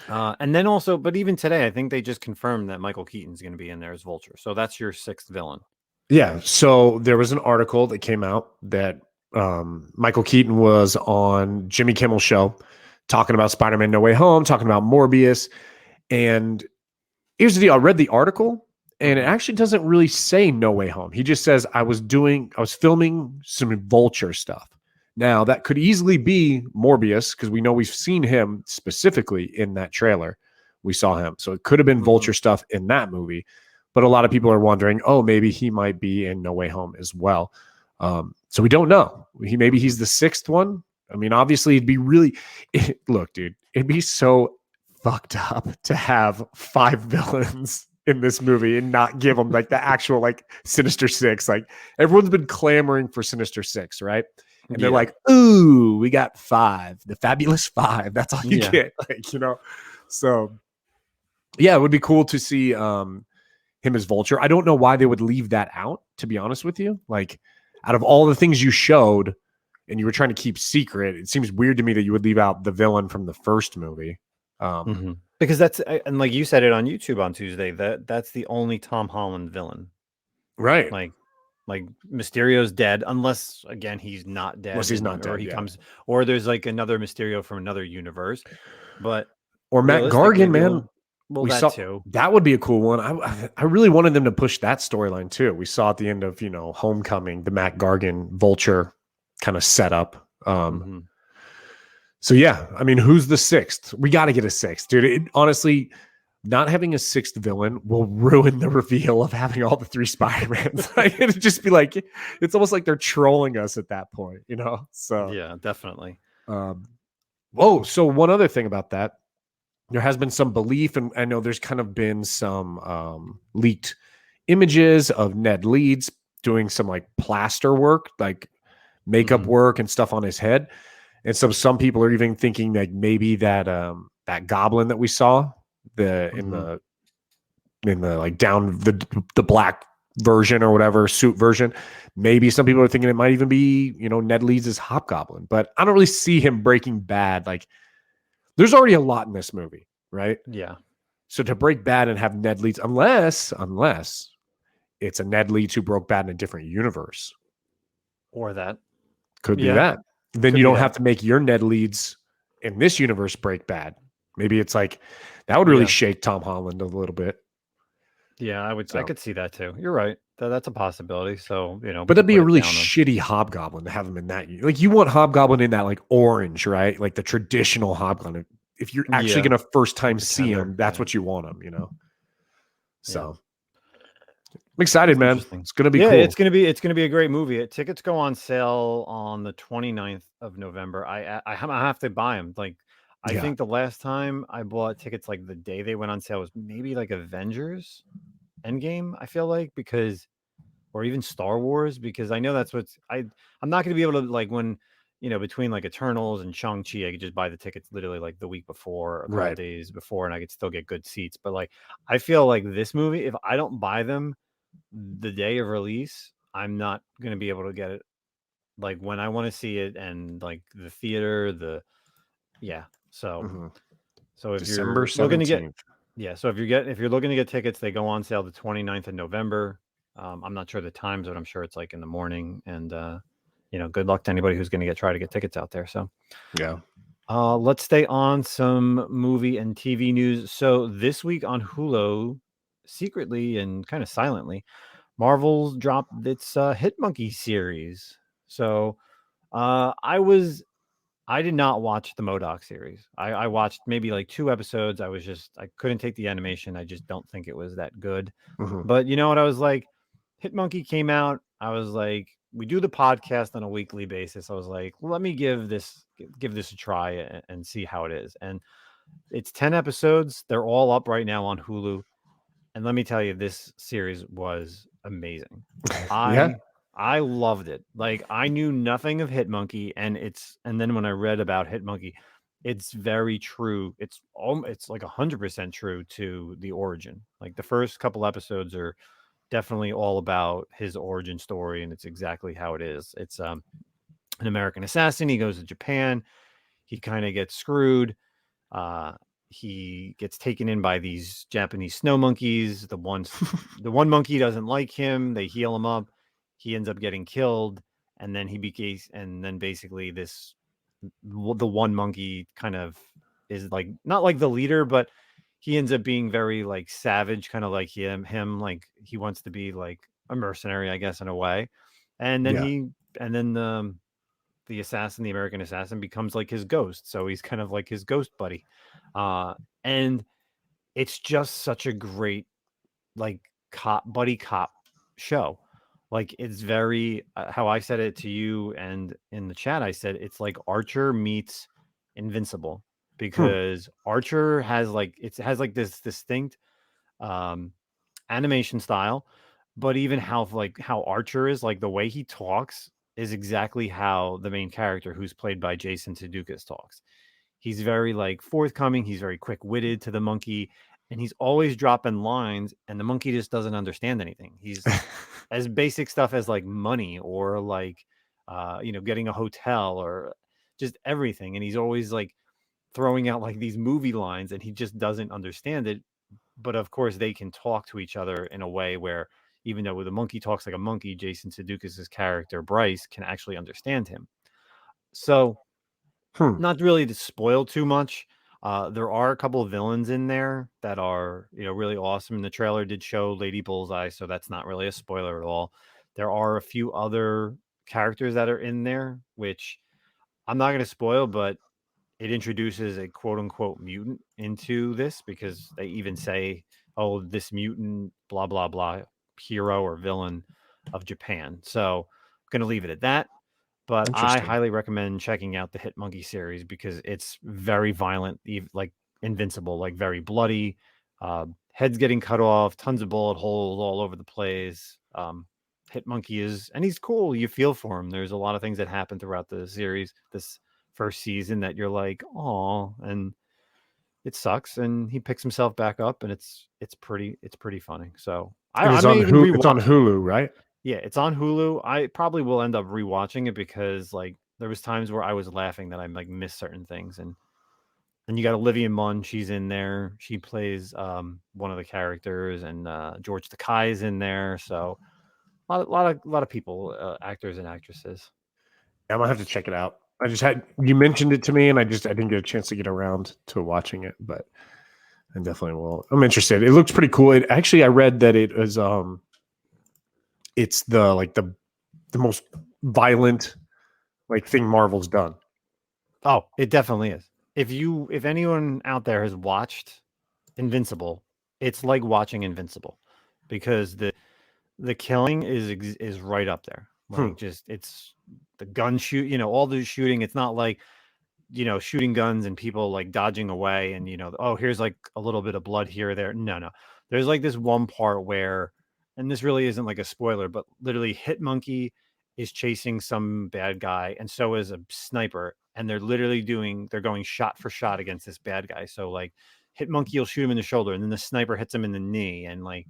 Speaker 1: and then also, but even today, I think they just confirmed that Michael Keaton's going to be in there as Vulture. So that's your sixth villain.
Speaker 2: Yeah. So there was an article that came out that Michael Keaton was on Jimmy Kimmel's show talking about Spider-Man No Way Home, talking about Morbius. And here's the deal. I read the article and it actually doesn't really say No Way Home. He just says, I was filming some Vulture stuff. Now, that could easily be Morbius because we know we've seen him specifically in that trailer. We saw him. So it could have been Vulture stuff in that movie. But a lot of people are wondering, oh, maybe he might be in No Way Home as well. So we don't know. Maybe he's the sixth one. I mean, obviously, look, dude, it'd be so fucked up to have 5 villains in this movie and not give them like the actual like Sinister Six. Like everyone's been clamoring for Sinister Six, right? And they're like, ooh, we got 5, the fabulous 5. That's all you get, like, you know. So yeah, it would be cool to see him as Vulture. I don't know why they would leave that out, to be honest with you. Like, out of all the things you showed and you were trying to keep secret, it seems weird to me that you would leave out the villain from the first movie.
Speaker 1: Because that's, and like you said it on YouTube on Tuesday, that's the only Tom Holland villain,
Speaker 2: right?
Speaker 1: Like Mysterio's dead, unless again he's not dead,
Speaker 2: Unless he's not dead,
Speaker 1: or he comes, or there's like another Mysterio from another universe, but
Speaker 2: or Matt Gargan, man.
Speaker 1: Well, that too.
Speaker 2: That would be a cool one. I really wanted them to push that storyline too. We saw at the end of Homecoming, the Matt Gargan Vulture kind of setup. So yeah, I mean, who's the sixth? We got to get a sixth, dude. Honestly, not having a sixth villain will ruin the reveal of having all the 3 Spider-Mans. Like, it'd just be like, it's almost like they're trolling us at that point, you know? So
Speaker 1: yeah, definitely.
Speaker 2: So one other thing about that, there has been some belief, and I know there's kind of been some leaked images of Ned Leeds doing some like plaster work, like makeup work and stuff on his head. And so some people are even thinking like maybe that that goblin that we saw in the like down the black version or whatever suit version, maybe some people are thinking it might even be Ned Leeds' Hobgoblin. But I don't really see him breaking bad. Like, there's already a lot in this movie, right?
Speaker 1: Yeah.
Speaker 2: So to break bad and have Ned Leeds, unless it's a Ned Leeds who broke bad in a different universe,
Speaker 1: or that
Speaker 2: could be that. Then you don't have to make your Ned Leeds in this universe break bad. Maybe it's like that would really shake Tom Holland a little bit.
Speaker 1: Yeah, I could see that too. You're right. That's a possibility. So,
Speaker 2: but that'd be a really shitty Hobgoblin to have him in that. Like, you want Hobgoblin in that like orange, right? Like the traditional Hobgoblin. If you're actually going to first time see him, that's what you want him, So I'm excited, man. It's going to be cool.
Speaker 1: It's going to be a great movie. Tickets go on sale on the 29th of November. I have to buy them. Like, I think the last time I bought tickets, like the day they went on sale, was maybe like Avengers Endgame, I feel like, or even Star Wars, because I know that's I'm not going to be able to, like, when, between like Eternals and Shang-Chi, I could just buy the tickets literally like the week before, or a couple days before, and I could still get good seats. But like, I feel like this movie, if I don't buy them the day of release, I'm not going to be able to get it like when I want to see it, and like the theater, so if
Speaker 2: December
Speaker 1: you're looking to get
Speaker 2: 17th.
Speaker 1: so if you're looking to get tickets, they go on sale the 29th of November. I'm not sure the times, but I'm sure it's like in the morning, and good luck to anybody who's going to try to get tickets out there. So let's stay on some movie and TV news. So this week on Hulu, secretly and kind of silently, Marvel's dropped its Hit Monkey series. So I did not watch the MODOK series. I watched maybe like 2 episodes. I couldn't take the animation. I just don't think it was that good. But you know what? I was like, Hit Monkey came out. I was like, we do the podcast on a weekly basis. I was like, let me give this a try and see how it is. And it's 10 episodes. They're all up right now on Hulu. And let me tell you, this series was amazing. I loved it. Like I knew nothing of Hitmonkey, and then when I read about Hitmonkey, it's very true. It's like 100% true to the origin. Like the first couple episodes are definitely all about his origin story, and it's exactly how it is. It's an American assassin. He goes to Japan. He kind of gets screwed. Uh, he gets taken in by these Japanese snow monkeys. The one monkey doesn't like him. They heal him up. He ends up getting killed, and then and then basically the one monkey kind of is like not like the leader, but he ends up being very like savage, kind of like him like he wants to be like a mercenary, I guess, in a way. And then
Speaker 2: Yeah.
Speaker 1: he and then the assassin, the American assassin, becomes like his ghost. So he's kind of like his ghost buddy. And it's just such a great like buddy cop show. Like it's very how I said it to you and in the chat, I said it's like Archer meets Invincible
Speaker 2: Hmm.
Speaker 1: because Archer has like this distinct um animation style, but even how Archer is, like the way he talks is exactly how the main character who's played by Jason Sudeikis talks. He's very like forthcoming, he's very quick-witted to the monkey, and he's always dropping lines and the monkey just doesn't understand anything. He's as basic stuff as like money or like getting a hotel or just everything, and he's always like throwing out like these movie lines and he just doesn't understand it. But of course they can talk to each other in a way where even though the monkey talks like a monkey, Jason Sudeikis' character Bryce can actually understand him. So
Speaker 2: Hmm.
Speaker 1: not really to spoil too much, there are a couple of villains in there that are really awesome. The trailer did show Lady Bullseye, so that's not really a spoiler at all. There are a few other characters that are in there, which I'm not going to spoil, but it introduces a quote unquote mutant into this because they even say, oh, this mutant, blah, blah, blah, hero or villain of Japan. So I'm going to leave it at that. But I
Speaker 2: Interesting.
Speaker 1: highly recommend checking out the Hit Monkey series because it's very violent, like Invincible, like very bloody, heads getting cut off, tons of bullet holes all over the place. Hit Monkey and he's cool. You feel for him. There's a lot of things that happen throughout the series, this first season, that you're like, oh, and it sucks. And he picks himself back up, and it's pretty funny. So
Speaker 2: And
Speaker 1: I may even
Speaker 2: It's on
Speaker 1: rewatch it.
Speaker 2: Hulu, right?
Speaker 1: Yeah, it's on Hulu. I probably will end up rewatching it because like there was times where I was laughing that I like missed certain things, and you got Olivia Munn, she's in there. She plays one of the characters, and George Takei is in there. So a lot of people, actors and actresses.
Speaker 2: I'm gonna have to check it out. I just had you mentioned it to me, and I didn't get a chance to get around to watching it, but I definitely will. I'm interested. It looks pretty cool. It actually, I read that it was it's the most violent like thing Marvel's done.
Speaker 1: Oh, it definitely is. If anyone out there has watched Invincible, it's like watching Invincible because the killing is right up there.
Speaker 2: Hmm.
Speaker 1: Like just it's the gun shoot, all the shooting. It's not like shooting guns and people like dodging away and oh, here's like a little bit of blood here or there. No, no. There's like this one part where, and this really isn't like a spoiler, but literally Hit Monkey is chasing some bad guy, and so is a sniper, and they're going shot for shot against this bad guy. So like Hit Monkey will shoot him in the shoulder, and then the sniper hits him in the knee, and like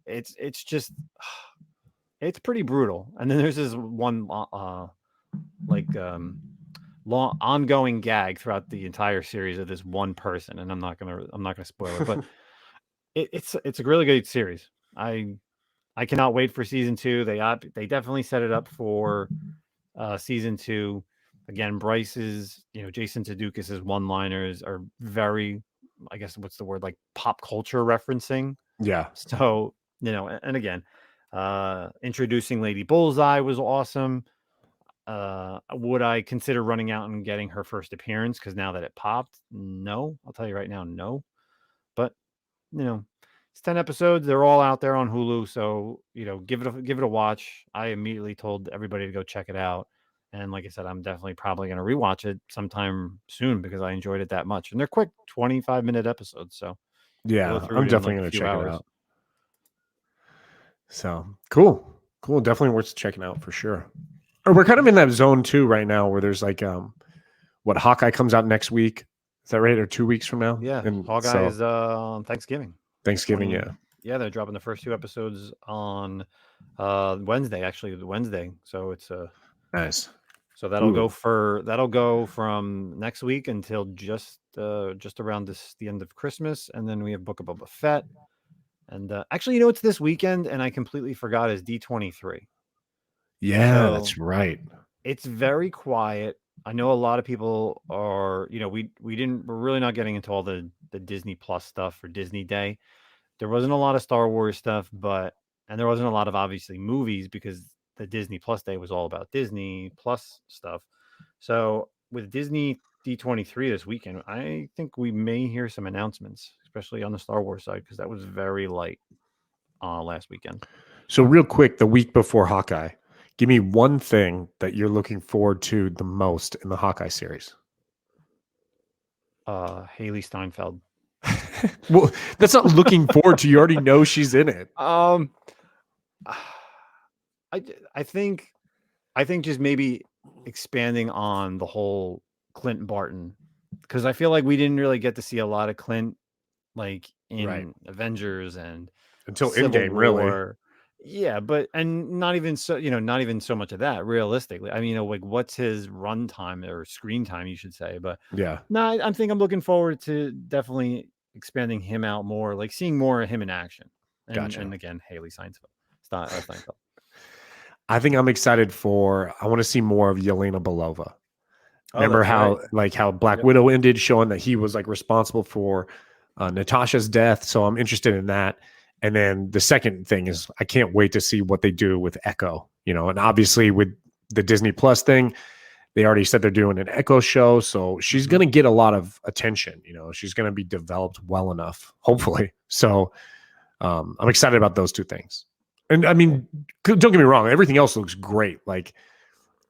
Speaker 1: it's just it's pretty brutal. And then there's this one like long ongoing gag throughout the entire series of this one person, and I'm not gonna spoil it, but it's a really good series. I cannot wait for season two. They definitely set it up for season two. Again, Jason Sudeikis' one-liners are very, I guess what's the word, like pop culture referencing.
Speaker 2: Yeah.
Speaker 1: So and again, introducing Lady Bullseye was awesome. Would I consider running out and getting her first appearance? Because now that it popped, no. I'll tell you right now, no. But it's 10 episodes. They're all out there on Hulu, so give it a watch. I immediately told everybody to go check it out, and like I said, I'm definitely probably going to rewatch it sometime soon because I enjoyed it that much. And they're quick, 25-minute episodes, so blow
Speaker 2: Yeah.
Speaker 1: through
Speaker 2: I'm
Speaker 1: it in
Speaker 2: definitely
Speaker 1: like a
Speaker 2: gonna
Speaker 1: few
Speaker 2: check it
Speaker 1: hours.
Speaker 2: out. So cool. Cool. Definitely worth checking out for sure. Or we're kind of in that zone too right now where there's like what Hawkeye comes out next week. Is that right? Or 2 weeks from now?
Speaker 1: Yeah,
Speaker 2: And
Speaker 1: Hawkeye
Speaker 2: so
Speaker 1: is on Thanksgiving.
Speaker 2: Thanksgiving, yeah.
Speaker 1: Yeah, they're dropping the first 2 episodes on Wednesday, actually, the Wednesday. So it's
Speaker 2: Nice.
Speaker 1: so
Speaker 2: Ooh.
Speaker 1: that'll go from next week until just around the end of Christmas, and then we have Book of Boba Fett. And actually, it's this weekend, and I completely forgot is D23.
Speaker 2: Yeah,
Speaker 1: So
Speaker 2: that's right.
Speaker 1: it's very quiet. I know a lot of people are, we're really not getting into all the Disney Plus stuff for Disney Day. There wasn't a lot of Star Wars stuff, and there wasn't a lot of obviously movies because the Disney Plus Day was all about Disney Plus stuff. So with Disney D23 this weekend, I think we may hear some announcements, especially on the Star Wars side, because that was very light last weekend.
Speaker 2: So real quick, the week before Hawkeye, give me one thing that you're looking forward to the most in the Hawkeye series.
Speaker 1: Haley Steinfeld.
Speaker 2: Well, that's not looking forward to. You already know she's in it.
Speaker 1: I I think just maybe expanding on the whole Clint Barton, because I feel like we didn't really get to see a lot of Clint like
Speaker 2: Right.
Speaker 1: in Avengers and
Speaker 2: Until
Speaker 1: Civil
Speaker 2: Endgame, really.
Speaker 1: War. Yeah, but not even so much of that realistically. I mean, like what's his runtime or screen time, you should say. But
Speaker 2: Yeah.
Speaker 1: no, I'm looking forward to definitely expanding him out more, like seeing more of him in action. And
Speaker 2: Gotcha.
Speaker 1: again, Haley Steinfeld. Steinfeld.
Speaker 2: I think I'm excited I want to see more of Yelena Belova.
Speaker 1: Oh,
Speaker 2: Remember
Speaker 1: that's right.
Speaker 2: how Black
Speaker 1: Yep.
Speaker 2: Widow ended, showing that he was like responsible for Natasha's death. So I'm interested in that. And then the second thing is I can't wait to see what they do with Echo, and obviously with the Disney Plus thing, they already said they're doing an Echo show. So she's going to get a lot of attention. She's going to be developed well enough, hopefully. So I'm excited about those two things. And I mean, don't get me wrong. Everything else looks great. Like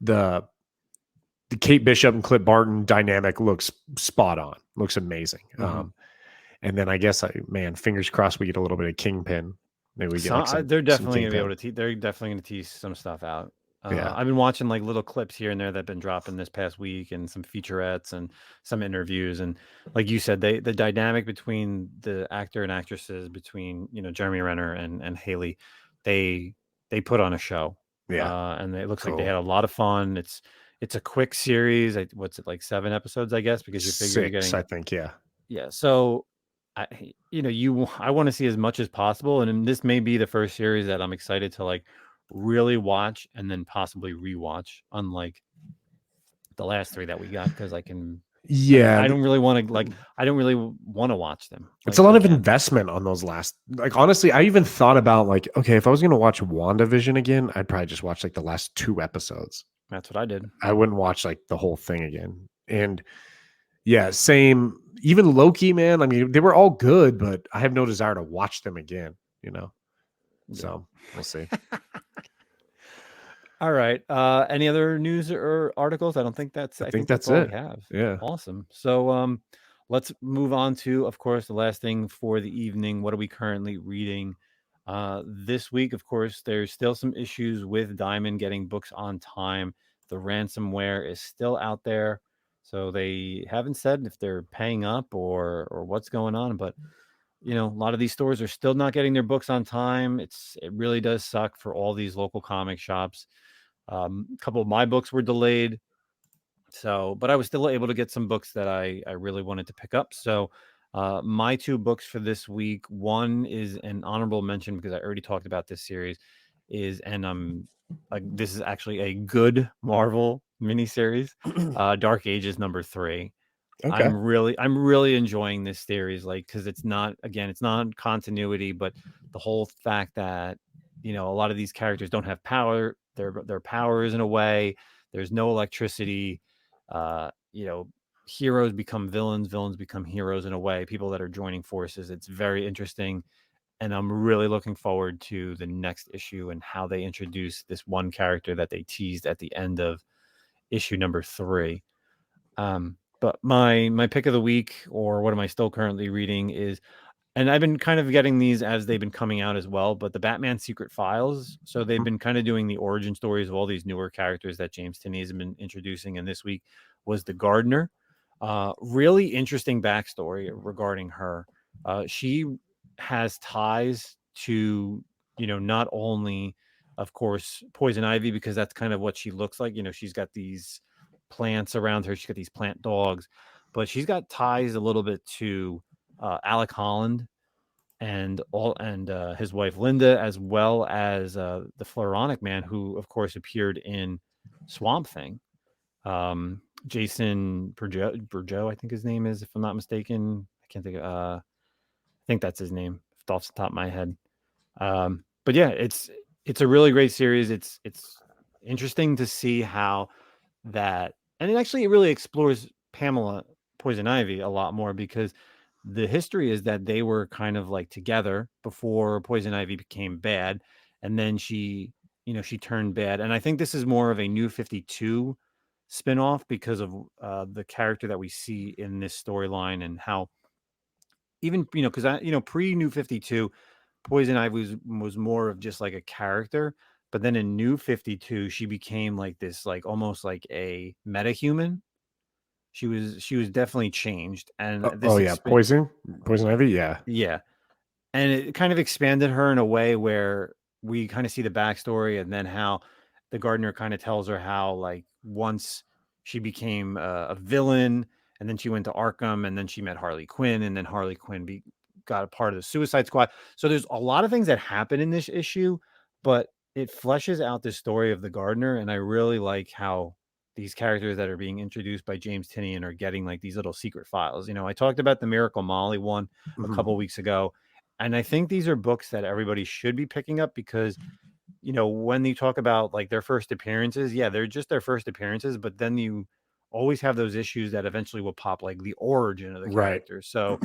Speaker 2: the Kate Bishop and Clint Barton dynamic looks spot on. Looks amazing.
Speaker 1: Mm-hmm.
Speaker 2: And then I guess fingers crossed we get a little bit of Kingpin. Maybe we get
Speaker 1: They're
Speaker 2: some
Speaker 1: definitely gonna be
Speaker 2: Kingpin.
Speaker 1: able to. They're definitely gonna tease some stuff out.
Speaker 2: Yeah.
Speaker 1: I've been watching like little clips here and there that've been dropping this past week, and some featurettes and some interviews. And like you said, the dynamic between the actor and actresses, between Jeremy Renner and Haley, they put on a show.
Speaker 2: Yeah.
Speaker 1: And it looks like they
Speaker 2: Cool.
Speaker 1: had a lot of fun. It's a quick series. What's it, like 7 episodes, I guess, because you figure you're
Speaker 2: 6,
Speaker 1: getting.
Speaker 2: I think. Yeah.
Speaker 1: Yeah. So I want to see as much as possible, and this may be the first series that I'm excited to like really watch and then possibly rewatch, unlike the last 3 that we got, because
Speaker 2: Yeah.
Speaker 1: I don't really want to I don't really want to watch them.
Speaker 2: It's
Speaker 1: Like
Speaker 2: a lot of
Speaker 1: again,
Speaker 2: investment on those last. Like honestly, I even thought about like, okay, if I was going to watch WandaVision again, I'd probably just watch like the last 2 episodes.
Speaker 1: that's what I did.
Speaker 2: I wouldn't watch like the whole thing again. And yeah, same. Even Loki, man. I mean, they were all good, but I have no desire to watch them again.
Speaker 1: Yeah.
Speaker 2: So we'll see.
Speaker 1: All right. Any other news or articles? I don't think that's. I think that's
Speaker 2: that's
Speaker 1: all
Speaker 2: it.
Speaker 1: we have.
Speaker 2: Yeah.
Speaker 1: Awesome. So let's move on to, of course, the last thing for the evening. What are we currently reading? This week, of course, there's still some issues with Diamond getting books on time. The ransomware is still out there, so they haven't said if they're paying up or what's going on. But a lot of these stores are still not getting their books on time. It really does suck for all these local comic shops. A couple of my books were delayed, but I was still able to get some books that I really wanted to pick up. So my 2 books for this week, one is an honorable mention because I already talked about this series, this is actually a good Marvel miniseries, Dark Ages #3.
Speaker 2: Okay.
Speaker 1: I'm really enjoying this series, like, because it's not continuity, but the whole fact that a lot of these characters don't have power. Their powers in a way. There's no electricity. Uh, you know, Heroes become villains, villains become heroes in a way. People that are joining forces. It's very interesting, and I'm really looking forward to the next issue and how they introduce this one character that they teased at the end of issue #3. But my pick of the week, or what am I still currently reading, is and I've been kind of getting these as they've been coming out as well, but the Batman Secret Files. So they've been kind of doing the origin stories of all these newer characters that James Tinney has been introducing. And this week was the Gardener. Really interesting backstory regarding her. She has ties to, not only, of course, Poison Ivy, because that's kind of what she looks like. She's got these plants around her. She's got these plant dogs, but she's got ties a little bit to Alec Holland and his wife Linda, as well as the Floronic Man, who of course appeared in Swamp Thing. Jason Burjo, I think his name is, if I'm not mistaken. I can't think. I think that's his name off the top of my head. But yeah, it's a really great series. It's interesting to see how that, and it really explores Pamela Poison Ivy a lot more, because the history is that they were kind of like together before Poison Ivy became bad, and then she turned bad. And I think this is more of a New 52 spinoff because of the character that we see in this storyline, and how even because pre New 52, Poison Ivy was more of just like a character, but then in New 52 she became like this, like almost like a metahuman. She was definitely changed, and
Speaker 2: Oh yeah, poison ivy, yeah.
Speaker 1: yeah, and it kind of expanded her in a way where we kind of see the backstory, and then how the gardener kind of tells her how, like, once she became a villain, and then she went to Arkham, and then she met Harley Quinn, and then Harley Quinn got a part of the Suicide Squad. So there's a lot of things that happen in this issue, but it fleshes out the story of the gardener, and I really like how these characters that are being introduced by James Tinian are getting like these little secret files. I talked about the Miracle Molly one a couple weeks ago, and I think these are books that everybody should be picking up, because when you talk about like their first appearances, yeah, they're just their first appearances, but then you always have those issues that eventually will pop, like the origin of the
Speaker 2: Right.
Speaker 1: character. So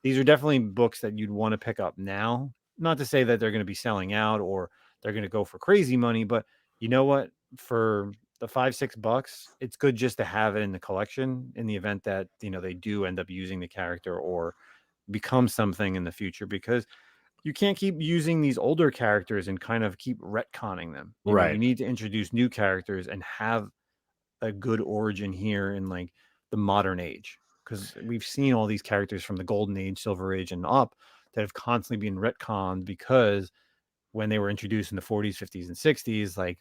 Speaker 1: these are definitely books that you'd want to pick up now. Not to say that they're going to be selling out or they're going to go for crazy money, but you know what? For the $5-6, it's good just to have it in the collection in the event that they do end up using the character or become something in the future, because you can't keep using these older characters and kind of keep retconning them. You
Speaker 2: Right.
Speaker 1: need to introduce new characters and have a good origin here in like the modern age, because we've seen all these characters from the golden age, silver age, and up that have constantly been retconned, because when they were introduced in the 40s, 50s, and 60s, like,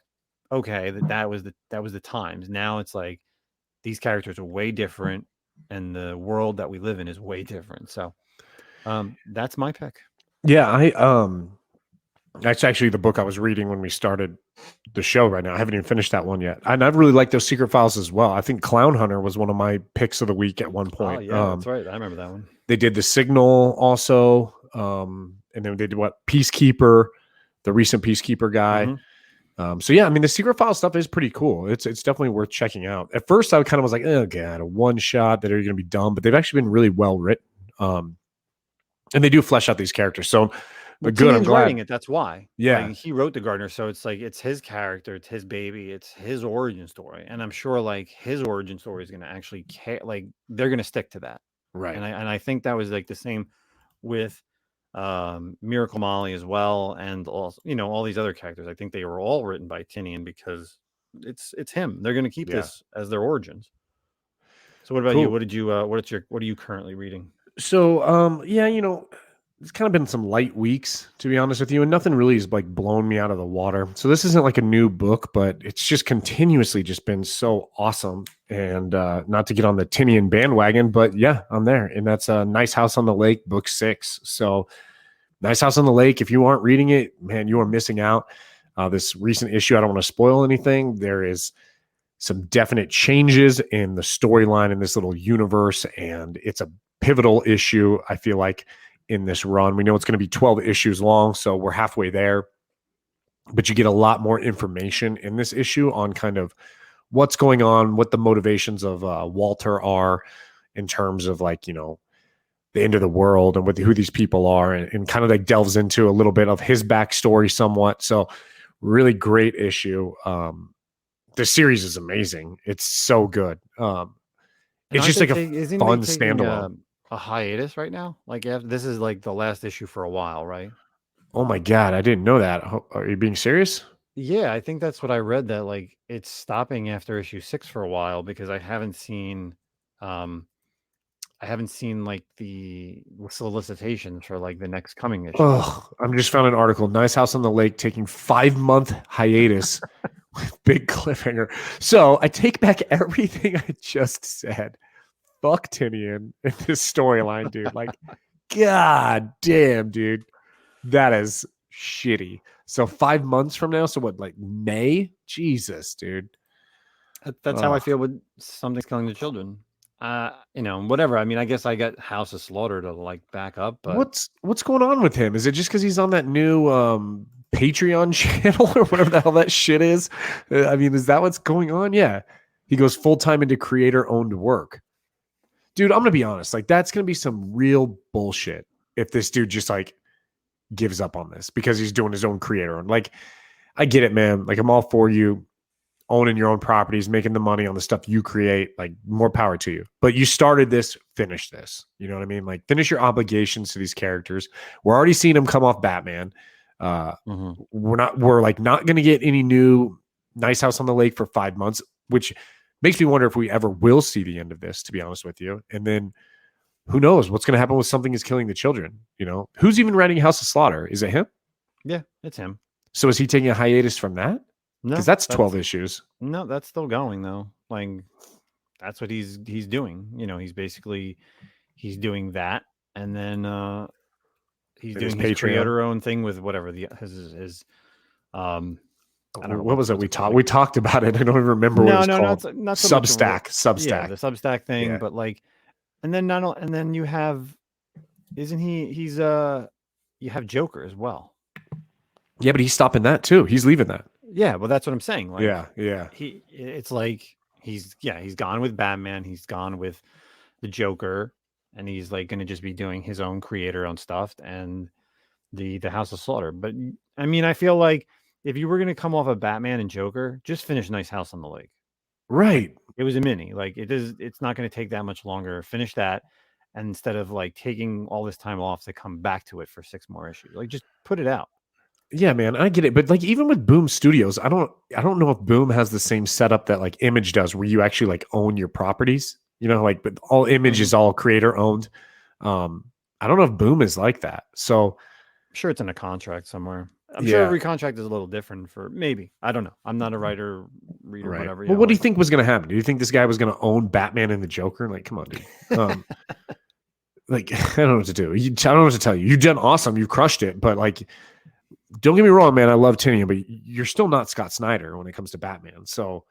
Speaker 1: okay, that was the times. Now it's like these characters are way different, and the world that we live in is way different. So that's my pick.
Speaker 2: Yeah, that's actually the book I was reading when we started the show right now. I haven't even finished that one yet. And I've really liked those Secret Files as well. I think Clown Hunter was one of my picks of the week at one point.
Speaker 1: Oh, yeah, that's right. I remember that one.
Speaker 2: They did The Signal also. And then they did Peacekeeper, the recent Peacekeeper guy.
Speaker 1: Mm-hmm.
Speaker 2: So yeah, I mean, the Secret File stuff is pretty cool. It's definitely worth checking out. At first, I kind of was like, oh god, a one shot that are going to be dumb, but they've actually been really well written, and they do flesh out these characters. So, but good. I'm glad.
Speaker 1: Writing it. That's why.
Speaker 2: Yeah,
Speaker 1: like, he wrote the gardener, so it's like it's his character, it's his baby, it's his origin story, and I'm sure like his origin story is going to actually like they're going to stick to that,
Speaker 2: right.
Speaker 1: And I think that was like the same with Miracle Molly as well, and also all these other characters. I think they were all written by Tinian, because it's him. They're going to keep this as their origins. So what about you? What did you what are you currently reading?
Speaker 2: So yeah, it's kind of been some light weeks, to be honest with you, and nothing really has like blown me out of the water. So this isn't like a new book, but it's just continuously just been so awesome. And not to get on the Tinian bandwagon, but yeah, I'm there. And that's Nice House on the Lake, book 6. So Nice House on the Lake, if you aren't reading it, man, you are missing out. This recent issue, I don't want to spoil anything. There is some definite changes in the storyline in this little universe, and it's a pivotal issue, I feel like, in this run. We know it's going to be 12 issues long, so we're halfway there. But you get a lot more information in this issue on kind of what's going on, what the motivations of Walter are in terms of like, the end of the world and who these people are, and kind of like delves into a little bit of his backstory somewhat. So really great issue. The series is amazing. It's so good. It's just like a fun standalone.
Speaker 1: a hiatus right now. Like this is like the last issue for a while, right?
Speaker 2: Oh my God, I didn't know that. Are you being serious?
Speaker 1: Yeah, I think that's what I read, that like it's stopping after issue 6 for a while, because um I haven't seen like the solicitations for like the next coming issues.
Speaker 2: Oh, I'm just found an article. Nice House on the Lake taking 5-month hiatus with big cliffhanger. So I take back everything I just said. Fuck Tinian in this storyline, dude. Like, God damn, dude. That is shitty. So 5 months from now, so what, like May? Jesus, dude.
Speaker 1: That's how I
Speaker 2: Ugh.
Speaker 1: feel with Something's Killing the Children. Whatever. I mean, I guess I got House of Slaughter to like back up, but
Speaker 2: What's going on with him? Is it just because he's on that new Patreon channel or whatever the hell that shit is? I mean, is that what's going on? Yeah. He goes full time into creator owned work. Dude, I'm gonna be honest. Like, that's gonna be some real bullshit if this dude just like gives up on this because he's doing his own creator. Like, I get it, man. Like, I'm all for you owning your own properties, making the money on the stuff you create. Like, more power to you. But you started this, finish this. You know what I mean? Like, finish your obligations to these characters. We're already seeing them come off Batman. We're not going to get any new Nice House on the Lake for 5 months, which makes me wonder if we ever will see the end of this, to be honest with you. And then who knows what's going to happen with Something Is Killing the Children? You know, who's even writing House of Slaughter? Is it him?
Speaker 1: yeah, it's him.
Speaker 2: So is he taking a hiatus from that?
Speaker 1: No,
Speaker 2: Because that's 12 issues.
Speaker 1: No, that's still going though. Like that's what he's doing. You know, he's doing that, and then he's doing his creator own thing with whatever his I don't know
Speaker 2: what was it we talked about it. I don't even remember what it was called.
Speaker 1: Not so
Speaker 2: Substack.
Speaker 1: Yeah, the Substack thing, but like, and then you have, he's you have Joker as well.
Speaker 2: Yeah, but he's stopping that too. He's leaving that.
Speaker 1: Yeah, well, that's what I'm saying. Like,
Speaker 2: yeah.
Speaker 1: It's like he's gone with Batman. He's gone with the Joker, and he's like going to just be doing his own creator own stuff and the House of Slaughter. But I mean, I feel like if you were going to come off of Batman and Joker, just finish Nice House on the Lake.
Speaker 2: Right.
Speaker 1: It was a mini. Like it's not going to take that much longer. Finish that, and instead of like taking all this time off to come back to it for 6 more issues, like just put it out.
Speaker 2: Yeah, man, I get it. But like even with Boom Studios, I don't know if Boom has the same setup that like Image does, where you actually like own your properties. You know, like, but all Image is all creator owned. I don't know if Boom is like that. So
Speaker 1: I'm sure it's in a contract somewhere. I'm sure every contract is a little different for maybe. I don't know. I'm not a reader, whatever.
Speaker 2: Well, what do you think was going to happen? Do you think this guy was going to own Batman and the Joker? Like, come on, dude. Like, I don't know what to do. I don't know what to tell you. You've done awesome. You crushed it. But like, don't get me wrong, man. I love Tinian, but you're still not Scott Snyder when it comes to Batman. So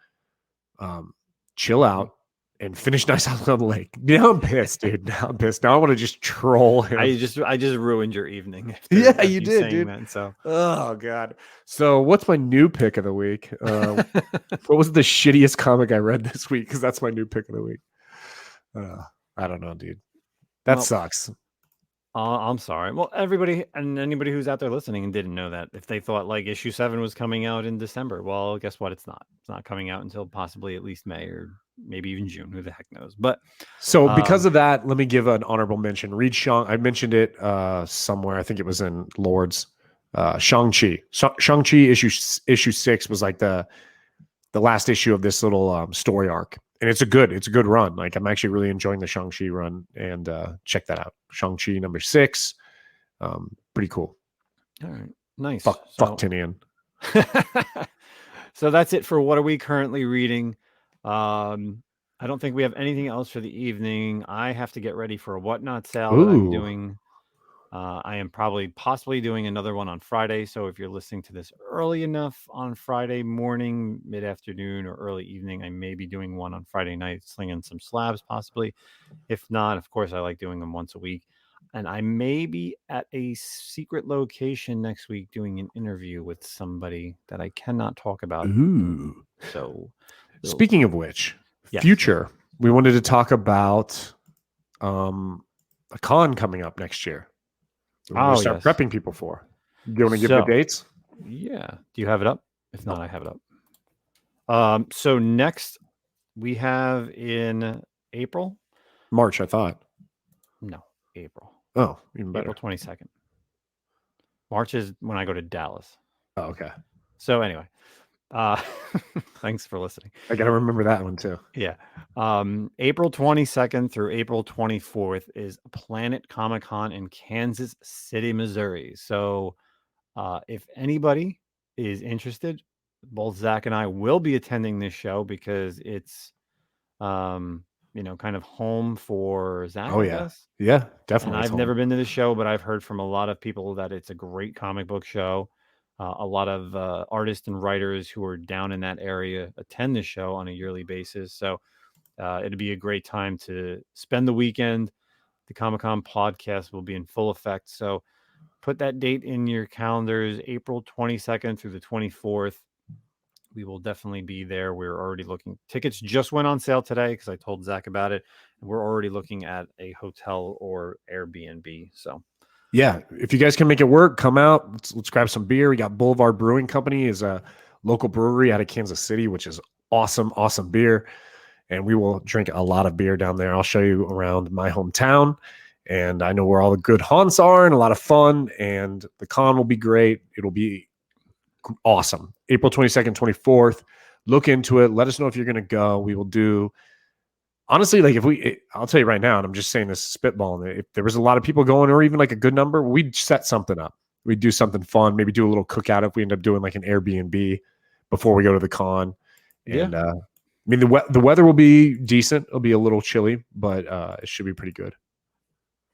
Speaker 2: chill out and finish Nice House on the Lake. Now I'm pissed, dude. Now I'm pissed. Now I want to just troll him.
Speaker 1: I just ruined your evening.
Speaker 2: Yeah, you did, dude.
Speaker 1: That, so.
Speaker 2: Oh, God. So what's my new pick of the week? What was the shittiest comic I read this week? Because that's my new pick of the week. I don't know, dude. That sucks.
Speaker 1: I'm sorry. Well, everybody and anybody who's out there listening and didn't know that, if they thought like issue 7 was coming out in December, well, guess what? It's not. It's not coming out until possibly at least May or maybe even June. Who the heck knows? But
Speaker 2: so because of that, let me give an honorable mention. Read I mentioned it somewhere. I think it was in Lords. Shang-Chi. Shang-Chi issue 6 was like the last issue of this little story arc. And it's a good run. Like, I'm actually really enjoying the Shang-Chi run, and check that out. Shang-Chi number 6. Pretty cool.
Speaker 1: All right. Nice.
Speaker 2: Fuck Tinian.
Speaker 1: So that's it for what are we currently reading. I don't think we have anything else for the evening. I have to get ready for a Whatnot sale that I'm doing. I am possibly doing another one on Friday. So if you're listening to this early enough on Friday morning, mid-afternoon, or early evening, I may be doing one on Friday night, slinging some slabs possibly. If not, of course, I like doing them once a week. And I may be at a secret location next week doing an interview with somebody that I cannot talk about.
Speaker 2: Ooh.
Speaker 1: So
Speaker 2: speaking of which, future, we wanted to talk about a con coming up next year. We'll start prepping people for. Do you want to give the dates?
Speaker 1: Yeah. Do you have it up? If not, I have it up. So next we have in April.
Speaker 2: March, I thought.
Speaker 1: No, April.
Speaker 2: Oh, even better.
Speaker 1: April 22nd. March is when I go to Dallas.
Speaker 2: Oh, okay.
Speaker 1: So anyway, thanks for listening.
Speaker 2: I got to remember that one too.
Speaker 1: Yeah. April 22nd through April 24th is Planet Comic-Con in Kansas City, Missouri. So if anybody is interested, both Zach and I will be attending this show because it's, kind of home for Zach,
Speaker 2: Oh,
Speaker 1: I
Speaker 2: yeah.
Speaker 1: guess.
Speaker 2: Yeah,
Speaker 1: And
Speaker 2: definitely.
Speaker 1: I've never been to the show, but I've heard from a lot of people that it's a great comic book show. A lot of artists and writers who are down in that area attend the show on a yearly basis. So it'd be a great time to spend the weekend. The Comic-Con podcast will be in full effect. So put that date in your calendars, April 22nd through the 24th. We will definitely be there. We're already looking. Tickets just went on sale today because I told Zach about it. And we're already looking at a hotel or Airbnb. So
Speaker 2: yeah, if you guys can make it work, come out. Let's grab some beer. We got Boulevard Brewing Company is a local brewery out of Kansas City, which is awesome beer. And we will drink a lot of beer down there. I'll show you around my hometown. And I know where all the good haunts are and a lot of fun. And the con will be great. It'll be awesome. April 22nd, 24th. Look into it. Let us know if you're going to go. We will do. Honestly, like I'll tell you right now, and I'm just saying this spitballing, if there was a lot of people going or even like a good number, we'd set something up. We'd do something fun, maybe do a little cookout if we end up doing like an Airbnb before we go to the con. And I mean, the weather will be decent. It'll be a little chilly, but it should be pretty good.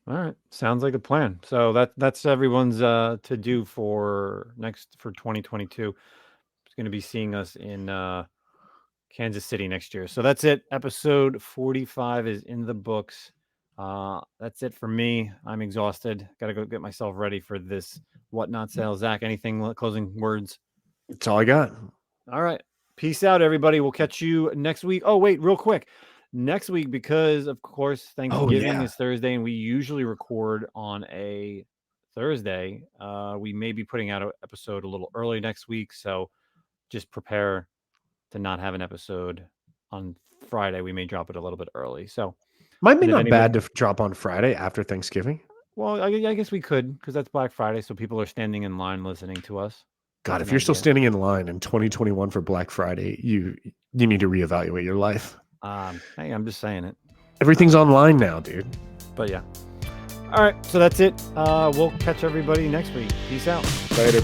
Speaker 1: all right, sounds like a plan. So that's everyone's to do for 2022. It's going to be seeing us in Kansas City next year. So that's it. Episode 45 is in the books. That's it for me. I'm exhausted. Got to go get myself ready for this Whatnot sale. Zach, anything closing words?
Speaker 2: That's all I got.
Speaker 1: All right. Peace out, everybody. We'll catch you next week. Oh, wait, real quick. Next week, because of course Thanksgiving is Thursday, and we usually record on a Thursday. We may be putting out an episode a little early next week, so just prepare to not have an episode on Friday. We may drop it a little bit early. So
Speaker 2: might be not bad to drop on Friday after Thanksgiving.
Speaker 1: Well, I guess we could, because that's Black Friday, so people are standing in line listening to us.
Speaker 2: God, if you're still standing in line in 2021 for Black Friday, you need to reevaluate your life.
Speaker 1: Hey, I'm just saying it.
Speaker 2: Everything's online now, dude.
Speaker 1: But yeah. All right, so that's it. We'll catch everybody next week. Peace out.
Speaker 2: Later.